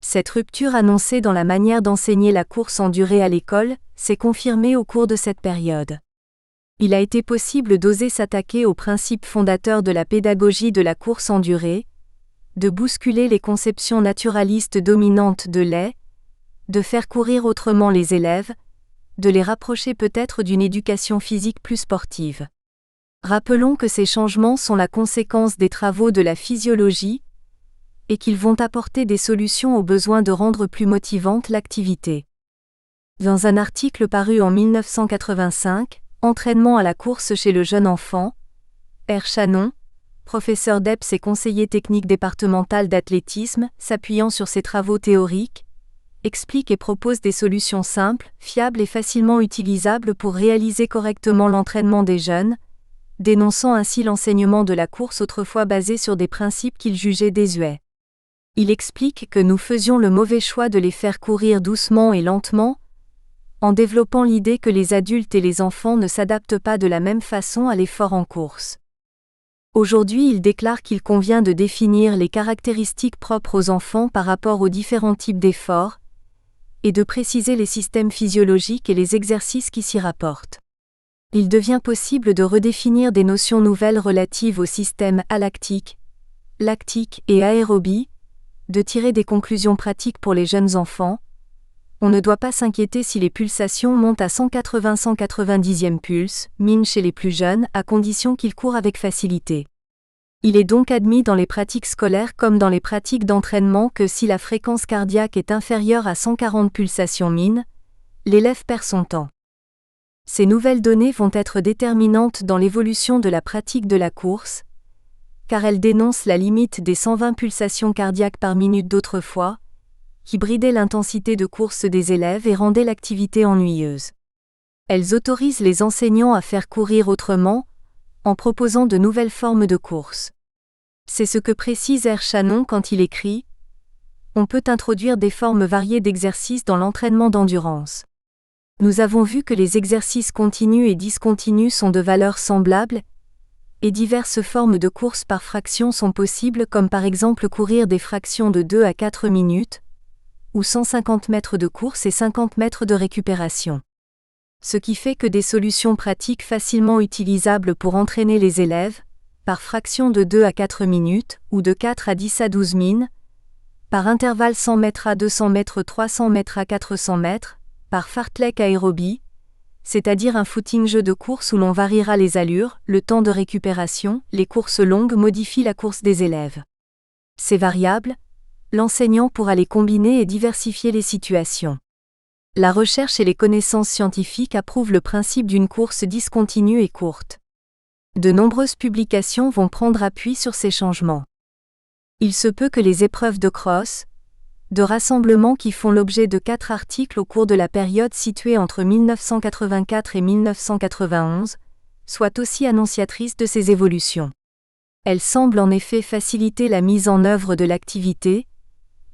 Cette rupture annoncée dans la manière d'enseigner la course en durée à l'école s'est confirmée au cours de cette période. Il a été possible d'oser s'attaquer aux principes fondateurs de la pédagogie de la course en durée, de bousculer les conceptions naturalistes dominantes de faire courir autrement les élèves, de les rapprocher peut-être d'une éducation physique plus sportive. Rappelons que ces changements sont la conséquence des travaux de la physiologie, et qu'ils vont apporter des solutions aux besoins de rendre plus motivante l'activité. Dans un article paru en 1985, Entraînement à la course chez le jeune enfant, R. Shannon, professeur d'EPS et conseiller technique départemental d'athlétisme, s'appuyant sur ses travaux théoriques, explique et propose des solutions simples, fiables et facilement utilisables pour réaliser correctement l'entraînement des jeunes, dénonçant ainsi l'enseignement de la course autrefois basé sur des principes qu'il jugeait désuets. Il explique que nous faisions le mauvais choix de les faire courir doucement et lentement, en développant l'idée que les adultes et les enfants ne s'adaptent pas de la même façon à l'effort en course. Aujourd'hui, il déclare qu'il convient de définir les caractéristiques propres aux enfants par rapport aux différents types d'efforts, et de préciser les systèmes physiologiques et les exercices qui s'y rapportent. Il devient possible de redéfinir des notions nouvelles relatives aux systèmes alactique, lactique et aérobie, de tirer des conclusions pratiques pour les jeunes enfants. On ne doit pas s'inquiéter si les pulsations montent à 180-190e pulse, min chez les plus jeunes, à condition qu'ils courent avec facilité. Il est donc admis dans les pratiques scolaires comme dans les pratiques d'entraînement que si la fréquence cardiaque est inférieure à 140 pulsations min, l'élève perd son temps. Ces nouvelles données vont être déterminantes dans l'évolution de la pratique de la course, car elles dénoncent la limite des 120 pulsations cardiaques par minute d'autrefois, qui bridaient l'intensité de course des élèves et rendaient l'activité ennuyeuse. Elles autorisent les enseignants à faire courir autrement, en proposant de nouvelles formes de course. C'est ce que précise R. Shannon quand il écrit « On peut introduire des formes variées d'exercices dans l'entraînement d'endurance. Nous avons vu que les exercices continus et discontinus sont de valeurs semblables, et diverses formes de course par fraction sont possibles comme par exemple courir des fractions de 2 à 4 minutes, ou 150 mètres de course et 50 mètres de récupération. Ce qui fait que des solutions pratiques facilement utilisables pour entraîner les élèves, par fraction de 2 à 4 minutes, ou de 4 à 10 à 12 min, par intervalle 100 mètres à 200 mètres 300 mètres à 400 mètres, par fartlek aérobie, c'est-à-dire un footing jeu de course où l'on variera les allures, le temps de récupération, les courses longues modifient la course des élèves. Ces variables, l'enseignant pourra les combiner et diversifier les situations. La recherche et les connaissances scientifiques approuvent le principe d'une course discontinue et courte. De nombreuses publications vont prendre appui sur ces changements. Il se peut que les épreuves de cross, de rassemblement qui font l'objet de 4 articles au cours de la période située entre 1984 et 1991, soient aussi annonciatrices de ces évolutions. Elles semblent en effet faciliter la mise en œuvre de l'activité,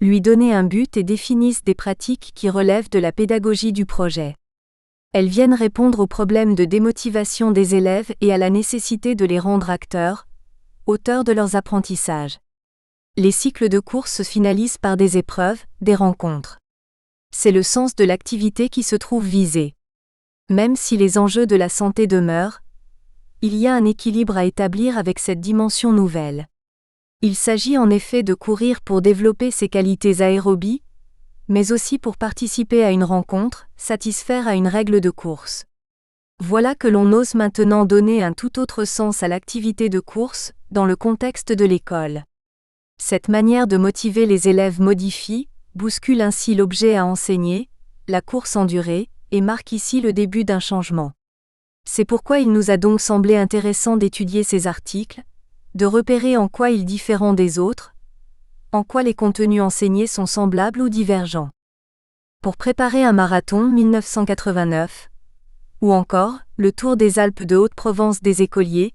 lui donner un but et définissent des pratiques qui relèvent de la pédagogie du projet. Elles viennent répondre aux problèmes de démotivation des élèves et à la nécessité de les rendre acteurs, auteurs de leurs apprentissages. Les cycles de course se finalisent par des épreuves, des rencontres. C'est le sens de l'activité qui se trouve visé. Même si les enjeux de la santé demeurent, il y a un équilibre à établir avec cette dimension nouvelle. Il s'agit en effet de courir pour développer ses qualités aérobies, mais aussi pour participer à une rencontre, satisfaire à une règle de course. Voilà que l'on ose maintenant donner un tout autre sens à l'activité de course, dans le contexte de l'école. Cette manière de motiver les élèves modifie, bouscule ainsi l'objet à enseigner, la course en durée, et marque ici le début d'un changement. C'est pourquoi il nous a donc semblé intéressant d'étudier ces articles, de repérer en quoi ils diffèrent des autres, en quoi les contenus enseignés sont semblables ou divergents. Pour préparer un marathon 1989, ou encore le Tour des Alpes de Haute-Provence des écoliers,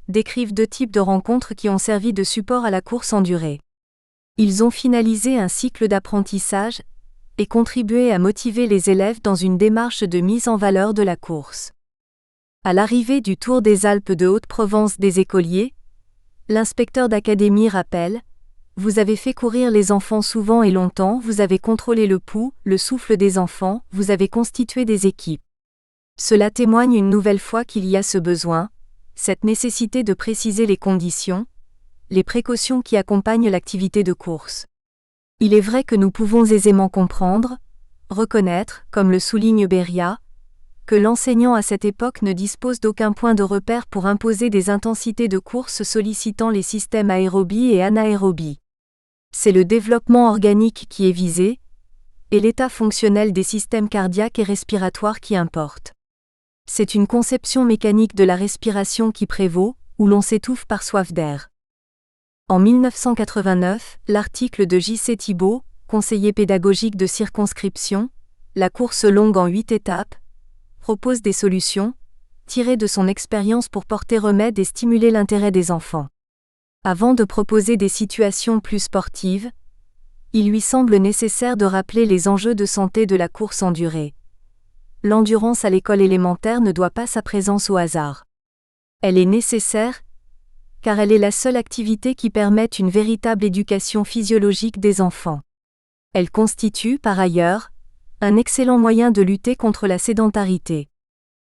décrivent 2 types de rencontres qui ont servi de support à la course en durée. Ils ont finalisé un cycle d'apprentissage et contribué à motiver les élèves dans une démarche de mise en valeur de la course. À l'arrivée du Tour des Alpes de Haute-Provence des écoliers, l'inspecteur d'académie rappelle « Vous avez fait courir les enfants souvent et longtemps, vous avez contrôlé le pouls, le souffle des enfants, vous avez constitué des équipes. Cela témoigne une nouvelle fois qu'il y a ce besoin, cette nécessité de préciser les conditions, les précautions qui accompagnent l'activité de course. Il est vrai que nous pouvons aisément comprendre, reconnaître, comme le souligne Beria, que l'enseignant à cette époque ne dispose d'aucun point de repère pour imposer des intensités de course sollicitant les systèmes aérobie et anaérobie. C'est le développement organique qui est visé, et l'état fonctionnel des systèmes cardiaques et respiratoires qui importe. C'est une conception mécanique de la respiration qui prévaut, où l'on s'étouffe par soif d'air. En 1989, l'article de J.C. Thibault, conseiller pédagogique de circonscription, La course longue en 8 étapes, propose des solutions, tirées de son expérience pour porter remède et stimuler l'intérêt des enfants. Avant de proposer des situations plus sportives, il lui semble nécessaire de rappeler les enjeux de santé de la course en durée. L'endurance à l'école élémentaire ne doit pas sa présence au hasard. Elle est nécessaire, car elle est la seule activité qui permette une véritable éducation physiologique des enfants. Elle constitue, par ailleurs, un excellent moyen de lutter contre la sédentarité.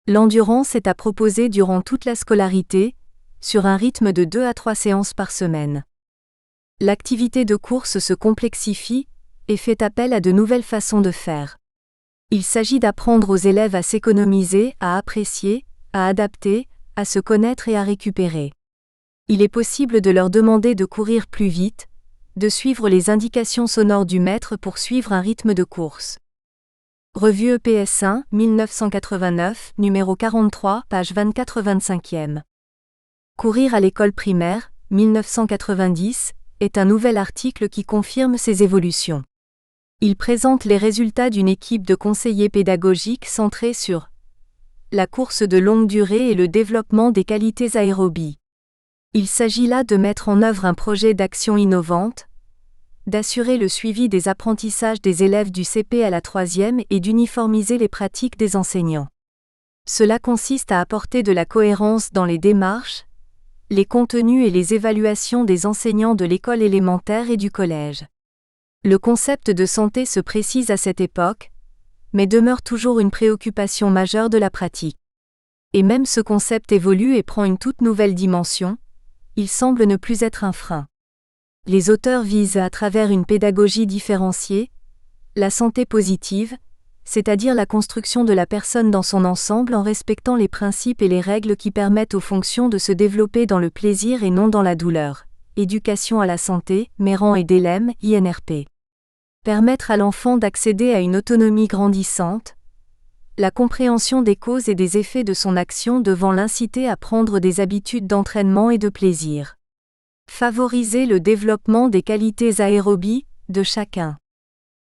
L'endurance est à proposer durant toute la scolarité, sur un rythme de 2 à 3 séances par semaine. L'activité de course se complexifie, et fait appel à de nouvelles façons de faire. Il s'agit d'apprendre aux élèves à s'économiser, à apprécier, à adapter, à se connaître et à récupérer. Il est possible de leur demander de courir plus vite, de suivre les indications sonores du maître pour suivre un rythme de course. Revue EPS 1, 1989, numéro 43, page 24-25e. Courir à l'école primaire, 1990, est un nouvel article qui confirme ces évolutions. Il présente les résultats d'une équipe de conseillers pédagogiques centrée sur la course de longue durée et le développement des qualités aérobies. Il s'agit là de mettre en œuvre un projet d'action innovante, d'assurer le suivi des apprentissages des élèves du CP à la 3e et d'uniformiser les pratiques des enseignants. Cela consiste à apporter de la cohérence dans les démarches, les contenus et les évaluations des enseignants de l'école élémentaire et du collège. Le concept de santé se précise à cette époque, mais demeure toujours une préoccupation majeure de la pratique. Et même ce concept évolue et prend une toute nouvelle dimension, il semble ne plus être un frein. Les auteurs visent à travers une pédagogie différenciée, la santé positive, c'est-à-dire la construction de la personne dans son ensemble en respectant les principes et les règles qui permettent aux fonctions de se développer dans le plaisir et non dans la douleur. Éducation à la santé, Méran et Delem, INRP. Permettre à l'enfant d'accéder à une autonomie grandissante, la compréhension des causes et des effets de son action devant l'inciter à prendre des habitudes d'entraînement et de plaisir. Favoriser le développement des qualités aérobies de chacun.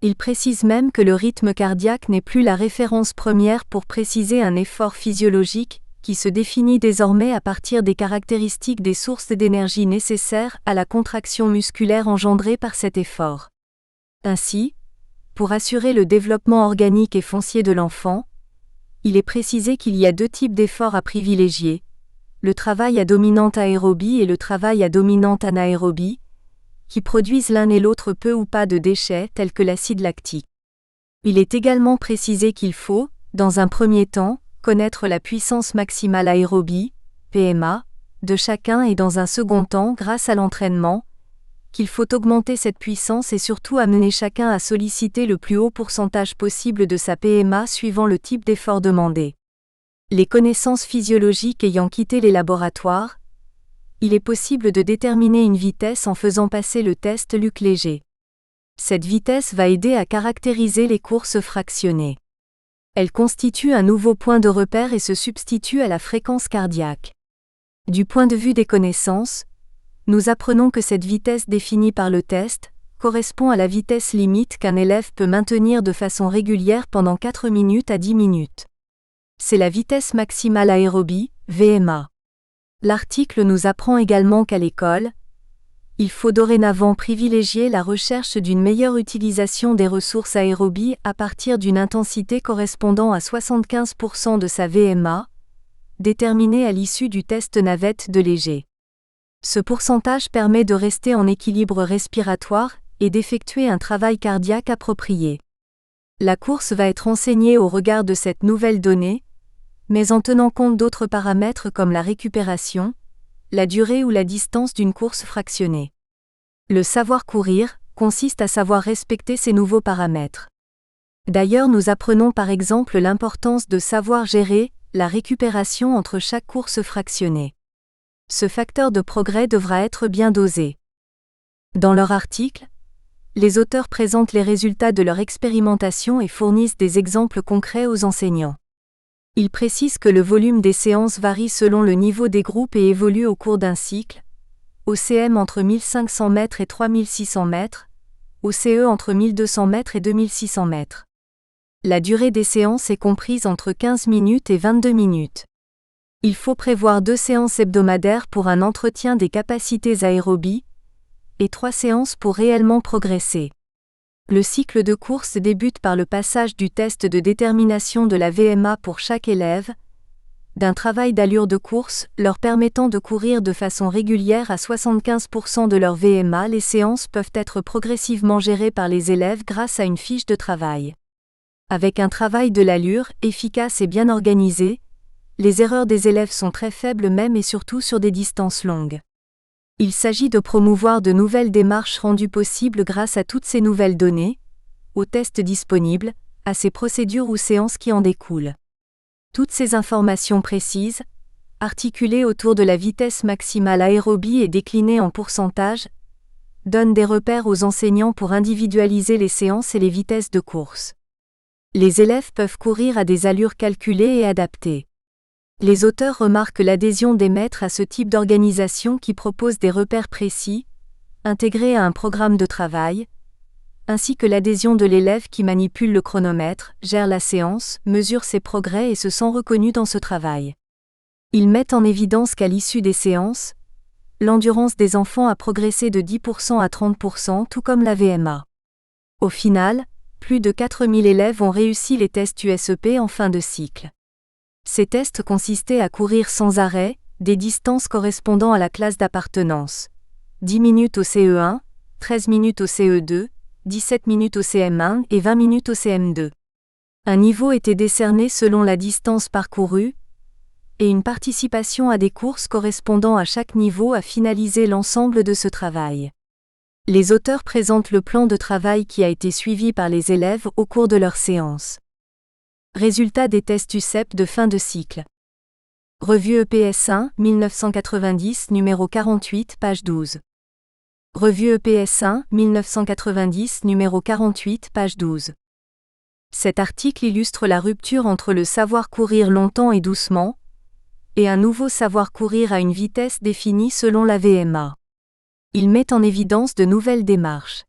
Il précise même que le rythme cardiaque n'est plus la référence première pour préciser un effort physiologique, qui se définit désormais à partir des caractéristiques des sources d'énergie nécessaires à la contraction musculaire engendrée par cet effort. Ainsi, pour assurer le développement organique et foncier de l'enfant, il est précisé qu'il y a deux types d'efforts à privilégier, le travail à dominante aérobie et le travail à dominante anaérobie, qui produisent l'un et l'autre peu ou pas de déchets tels que l'acide lactique. Il est également précisé qu'il faut, dans un premier temps, connaître la puissance maximale aérobie, PMA, de chacun et dans un second temps, grâce à l'entraînement, qu'il faut augmenter cette puissance et surtout amener chacun à solliciter le plus haut pourcentage possible de sa PMA suivant le type d'effort demandé. Les connaissances physiologiques ayant quitté les laboratoires, il est possible de déterminer une vitesse en faisant passer le test Luc Léger. Cette vitesse va aider à caractériser les courses fractionnées. Elle constitue un nouveau point de repère et se substitue à la fréquence cardiaque. Du point de vue des connaissances, nous apprenons que cette vitesse définie par le test correspond à la vitesse limite qu'un élève peut maintenir de façon régulière pendant 4 minutes à 10 minutes. C'est la vitesse maximale aérobie, VMA. L'article nous apprend également qu'à l'école, il faut dorénavant privilégier la recherche d'une meilleure utilisation des ressources aérobies à partir d'une intensité correspondant à 75% de sa VMA, déterminée à l'issue du test navette de Léger. Ce pourcentage permet de rester en équilibre respiratoire et d'effectuer un travail cardiaque approprié. La course va être enseignée au regard de cette nouvelle donnée, mais en tenant compte d'autres paramètres comme la récupération, la durée ou la distance d'une course fractionnée. Le savoir courir consiste à savoir respecter ces nouveaux paramètres. D'ailleurs, nous apprenons par exemple l'importance de savoir gérer la récupération entre chaque course fractionnée. Ce facteur de progrès devra être bien dosé. Dans leur article, les auteurs présentent les résultats de leur expérimentation et fournissent des exemples concrets aux enseignants. Ils précisent que le volume des séances varie selon le niveau des groupes et évolue au cours d'un cycle, au CM entre 1500 mètres et 3600 mètres, au CE entre 1200 mètres et 2600 mètres. La durée des séances est comprise entre 15 minutes et 22 minutes. Il faut prévoir 2 séances hebdomadaires pour un entretien des capacités aérobies et 3 séances pour réellement progresser. Le cycle de course débute par le passage du test de détermination de la VMA pour chaque élève, d'un travail d'allure de course leur permettant de courir de façon régulière à 75% de leur VMA. Les séances peuvent être progressivement gérées par les élèves grâce à une fiche de travail. Avec un travail de l'allure efficace et bien organisé, les erreurs des élèves sont très faibles même et surtout sur des distances longues. Il s'agit de promouvoir de nouvelles démarches rendues possibles grâce à toutes ces nouvelles données, aux tests disponibles, à ces procédures ou séances qui en découlent. Toutes ces informations précises, articulées autour de la vitesse maximale aérobie et déclinées en pourcentage, donnent des repères aux enseignants pour individualiser les séances et les vitesses de course. Les élèves peuvent courir à des allures calculées et adaptées. Les auteurs remarquent l'adhésion des maîtres à ce type d'organisation qui propose des repères précis, intégrés à un programme de travail, ainsi que l'adhésion de l'élève qui manipule le chronomètre, gère la séance, mesure ses progrès et se sent reconnu dans ce travail. Ils mettent en évidence qu'à l'issue des séances, l'endurance des enfants a progressé de 10% à 30%, tout comme la VMA. Au final, plus de 4000 élèves ont réussi les tests USEP en fin de cycle. Ces tests consistaient à courir sans arrêt, des distances correspondant à la classe d'appartenance. 10 minutes au CE1, 13 minutes au CE2, 17 minutes au CM1 et 20 minutes au CM2. Un niveau était décerné selon la distance parcourue, et une participation à des courses correspondant à chaque niveau a finalisé l'ensemble de ce travail. Les auteurs présentent le plan de travail qui a été suivi par les élèves au cours de leur séance. Résultats des tests USEP de fin de cycle. Revue EPS 1, 1990, numéro 48, page 12. Revue EPS 1, 1990, numéro 48, page 12. Cet article illustre la rupture entre le savoir courir longtemps et doucement, et un nouveau savoir courir à une vitesse définie selon la VMA. Il met en évidence de nouvelles démarches.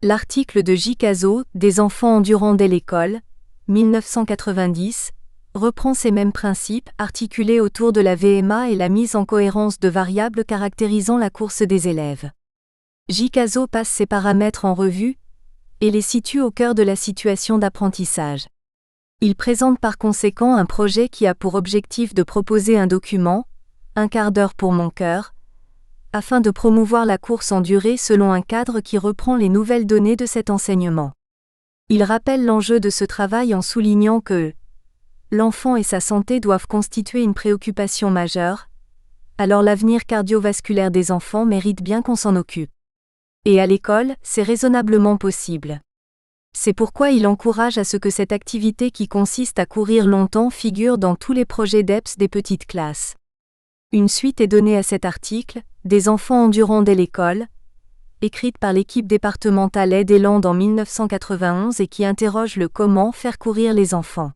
L'article de J. Cazot, Des enfants endurants dès l'école, 1990, reprend ces mêmes principes articulés autour de la VMA et la mise en cohérence de variables caractérisant la course des élèves. J. Cazot passe ces paramètres en revue et les situe au cœur de la situation d'apprentissage. Il présente par conséquent un projet qui a pour objectif de proposer un document, Un quart d'heure pour mon cœur, afin de promouvoir la course en durée selon un cadre qui reprend les nouvelles données de cet enseignement. Il rappelle l'enjeu de ce travail en soulignant que l'enfant et sa santé doivent constituer une préoccupation majeure, alors l'avenir cardiovasculaire des enfants mérite bien qu'on s'en occupe. Et à l'école, c'est raisonnablement possible. C'est pourquoi il encourage à ce que cette activité qui consiste à courir longtemps figure dans tous les projets d'EPS des petites classes. Une suite est donnée à cet article, Des enfants endurants dès l'école, écrite par l'équipe départementale Aide-et-Land en 1991 et qui interroge le comment faire courir les enfants.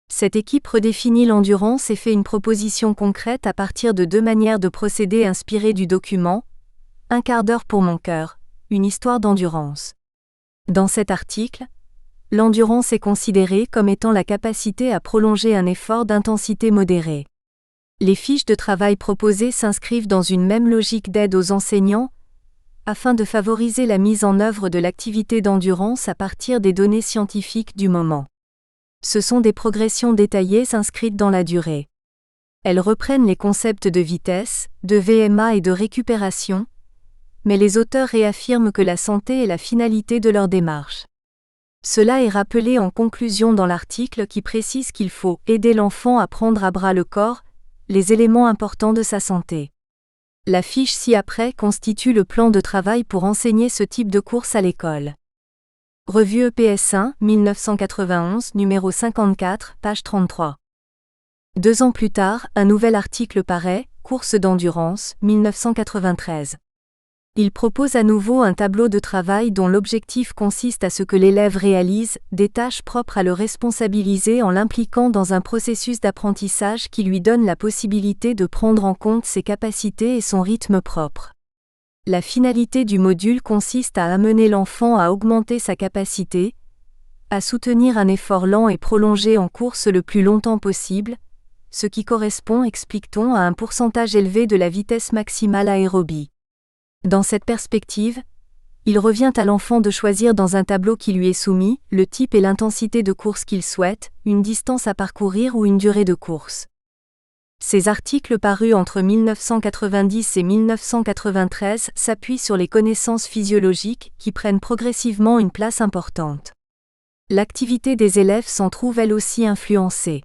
Cette équipe redéfinit l'endurance et fait une proposition concrète à partir de 2 manières de procéder inspirées du document « Un quart d'heure pour mon cœur, une histoire d'endurance ». Dans cet article, l'endurance est considérée comme étant la capacité à prolonger un effort d'intensité modérée. Les fiches de travail proposées s'inscrivent dans une même logique d'aide aux enseignants, afin de favoriser la mise en œuvre de l'activité d'endurance à partir des données scientifiques du moment. Ce sont des progressions détaillées inscrites dans la durée. Elles reprennent les concepts de vitesse, de VMA et de récupération, mais les auteurs réaffirment que la santé est la finalité de leur démarche. Cela est rappelé en conclusion dans l'article qui précise qu'il faut aider l'enfant à prendre à bras le corps les éléments importants de sa santé. La fiche ci-après constitue le plan de travail pour enseigner ce type de course à l'école. Revue EPS 1, 1991, numéro 54, page 33. 2 ans plus tard, un nouvel article paraît, Course d'endurance, 1993. Il propose à nouveau un tableau de travail dont l'objectif consiste à ce que l'élève réalise des tâches propres à le responsabiliser en l'impliquant dans un processus d'apprentissage qui lui donne la possibilité de prendre en compte ses capacités et son rythme propre. La finalité du module consiste à amener l'enfant à augmenter sa capacité, à soutenir un effort lent et prolongé en course le plus longtemps possible, ce qui correspond, explique-t-on, à un pourcentage élevé de la vitesse maximale aérobie. Dans cette perspective, il revient à l'enfant de choisir dans un tableau qui lui est soumis, le type et l'intensité de course qu'il souhaite, une distance à parcourir ou une durée de course. Ces articles parus entre 1990 et 1993 s'appuient sur les connaissances physiologiques qui prennent progressivement une place importante. L'activité des élèves s'en trouve elle aussi influencée.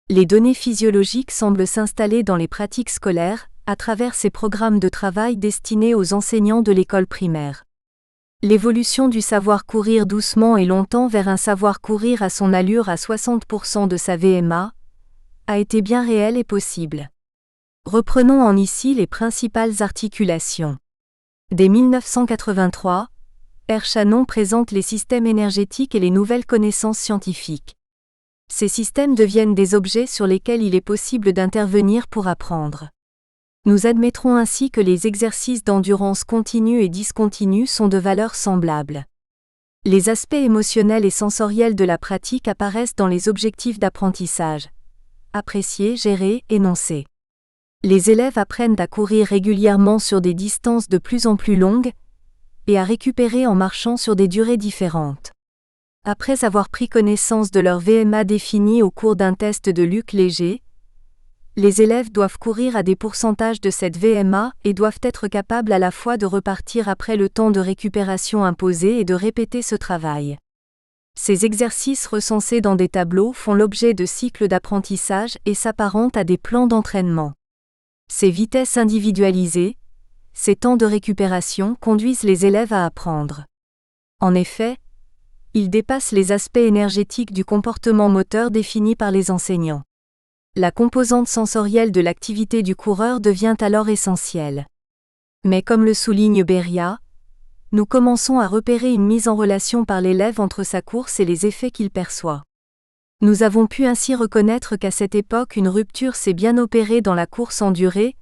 Les données physiologiques semblent s'installer dans les pratiques scolaires, à travers ces programmes de travail destinés aux enseignants de l'école primaire. L'évolution du savoir courir doucement et longtemps vers un savoir courir à son allure à 60% de sa VMA a été bien réelle et possible. Reprenons en ici les principales articulations. Dès 1983, R. Shannon présente les systèmes énergétiques et les nouvelles connaissances scientifiques. Ces systèmes deviennent des objets sur lesquels il est possible d'intervenir pour apprendre. Nous admettrons ainsi que les exercices d'endurance continue et discontinue sont de valeur semblable. Les aspects émotionnels et sensoriels de la pratique apparaissent dans les objectifs d'apprentissage. Apprécier, gérer, énoncer. Les élèves apprennent à courir régulièrement sur des distances de plus en plus longues et à récupérer en marchant sur des durées différentes. Après avoir pris connaissance de leur VMA définie au cours d'un test de Luc Léger, les élèves doivent courir à des pourcentages de cette VMA et doivent être capables à la fois de repartir après le temps de récupération imposé et de répéter ce travail. Ces exercices recensés dans des tableaux font l'objet de cycles d'apprentissage et s'apparentent à des plans d'entraînement. Ces vitesses individualisées, ces temps de récupération conduisent les élèves à apprendre. En effet, ils dépassent les aspects énergétiques du comportement moteur définis par les enseignants. La composante sensorielle de l'activité du coureur devient alors essentielle. Mais comme le souligne Beria, nous commençons à repérer une mise en relation par l'élève entre sa course et les effets qu'il perçoit. Nous avons pu ainsi reconnaître qu'à cette époque une rupture s'est bien opérée dans la course en durée,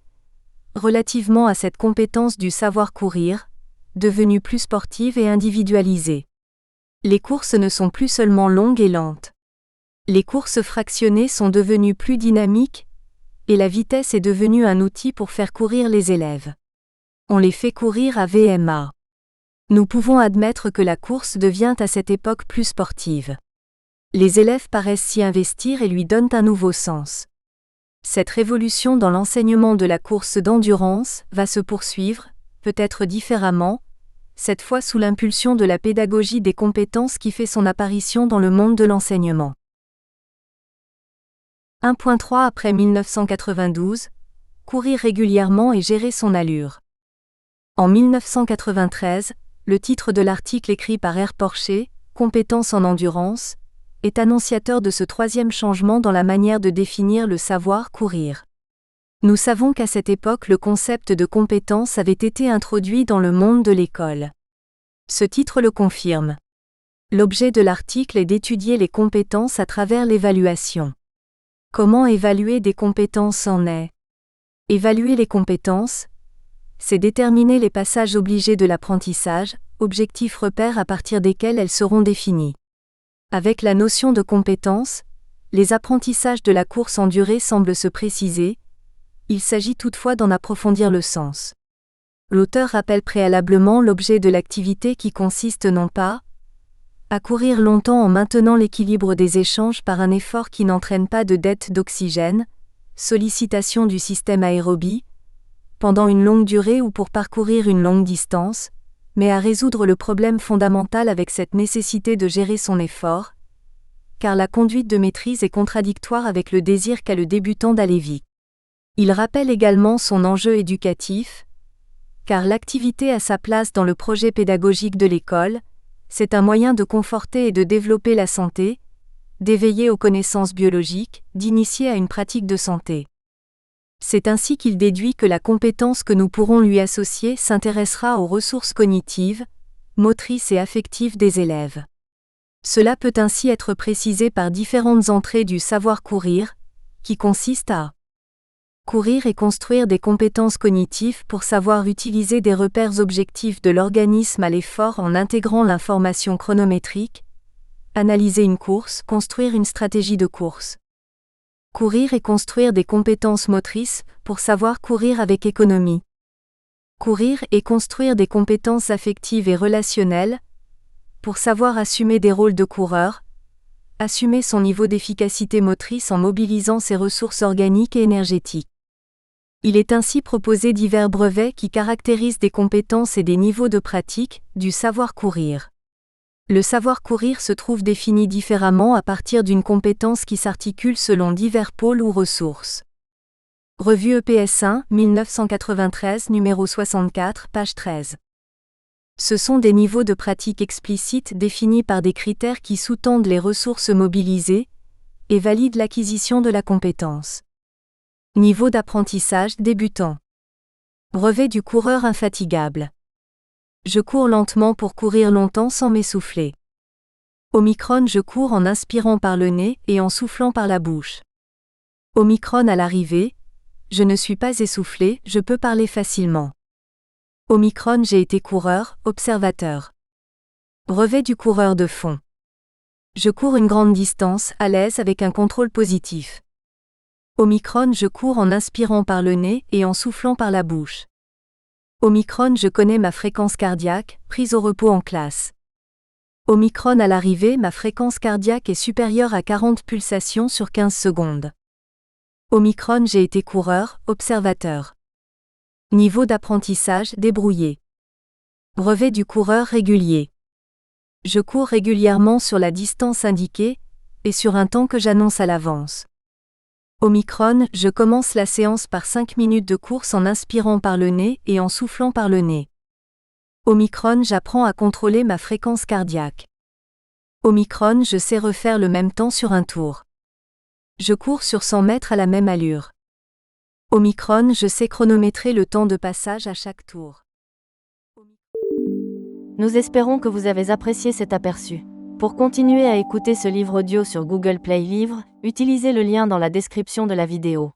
relativement à cette compétence du savoir courir, devenue plus sportive et individualisée. Les courses ne sont plus seulement longues et lentes. Les courses fractionnées sont devenues plus dynamiques, et la vitesse est devenue un outil pour faire courir les élèves. On les fait courir à VMA. Nous pouvons admettre que la course devient à cette époque plus sportive. Les élèves paraissent s'y investir et lui donnent un nouveau sens. Cette révolution dans l'enseignement de la course d'endurance va se poursuivre, peut-être différemment, cette fois sous l'impulsion de la pédagogie des compétences qui fait son apparition dans le monde de l'enseignement. 1.3 Après 1992, courir régulièrement et gérer son allure. En 1993, le titre de l'article écrit par R. Porcher, Compétences en endurance, est annonciateur de ce troisième changement dans la manière de définir le savoir courir. Nous savons qu'à cette époque le concept de compétence avait été introduit dans le monde de l'école. Ce titre le confirme. L'objet de l'article est d'étudier les compétences à travers l'évaluation. Comment évaluer des compétences en est? Évaluer les compétences, c'est déterminer les passages obligés de l'apprentissage, objectifs repères à partir desquels elles seront définies. Avec la notion de compétence, les apprentissages de la course en durée semblent se préciser, il s'agit toutefois d'en approfondir le sens. L'auteur rappelle préalablement l'objet de l'activité qui consiste non pas à courir longtemps en maintenant l'équilibre des échanges par un effort qui n'entraîne pas de dette d'oxygène, sollicitation du système aérobie, pendant une longue durée ou pour parcourir une longue distance, mais à résoudre le problème fondamental avec cette nécessité de gérer son effort, car la conduite de maîtrise est contradictoire avec le désir qu'a le débutant d'aller vite. Il rappelle également son enjeu éducatif, car l'activité a sa place dans le projet pédagogique de l'école, c'est un moyen de conforter et de développer la santé, d'éveiller aux connaissances biologiques, d'initier à une pratique de santé. C'est ainsi qu'il déduit que la compétence que nous pourrons lui associer s'intéressera aux ressources cognitives, motrices et affectives des élèves. Cela peut ainsi être précisé par différentes entrées du savoir courir, qui consiste à courir et construire des compétences cognitives pour savoir utiliser des repères objectifs de l'organisme à l'effort en intégrant l'information chronométrique, analyser une course, construire une stratégie de course. Courir et construire des compétences motrices pour savoir courir avec économie. Courir et construire des compétences affectives et relationnelles pour savoir assumer des rôles de coureur, assumer son niveau d'efficacité motrice en mobilisant ses ressources organiques et énergétiques. Il est ainsi proposé divers brevets qui caractérisent des compétences et des niveaux de pratique du savoir courir. Le savoir courir se trouve défini différemment à partir d'une compétence qui s'articule selon divers pôles ou ressources. Revue EPS 1, 1993, numéro 64, page 13. Ce sont des niveaux de pratique explicites définis par des critères qui sous-tendent les ressources mobilisées et valident l'acquisition de la compétence. Niveau d'apprentissage débutant. Brevet du coureur infatigable. Je cours lentement pour courir longtemps sans m'essouffler. Omicron, je cours en inspirant par le nez et en soufflant par la bouche. Omicron à l'arrivée, je ne suis pas essoufflé, je peux parler facilement. Omicron, j'ai été coureur, observateur. Brevet du coureur de fond. Je cours une grande distance, à l'aise avec un contrôle positif. Omicron, je cours en inspirant par le nez et en soufflant par la bouche. Omicron, je connais ma fréquence cardiaque, prise au repos en classe. Omicron à l'arrivée, ma fréquence cardiaque est supérieure à 40 pulsations sur 15 secondes. Omicron, j'ai été coureur, observateur. Niveau d'apprentissage débrouillé. Brevet du coureur régulier. Je cours régulièrement sur la distance indiquée et sur un temps que j'annonce à l'avance. Omicron, je commence la séance par 5 minutes de course en inspirant par le nez et en soufflant par le nez. Omicron, j'apprends à contrôler ma fréquence cardiaque. Omicron, je sais refaire le même temps sur un tour. Je cours sur 100 mètres à la même allure. Omicron, je sais chronométrer le temps de passage à chaque tour. Nous espérons que vous avez apprécié cet aperçu. Pour continuer à écouter ce livre audio sur Google Play Livres, utilisez le lien dans la description de la vidéo.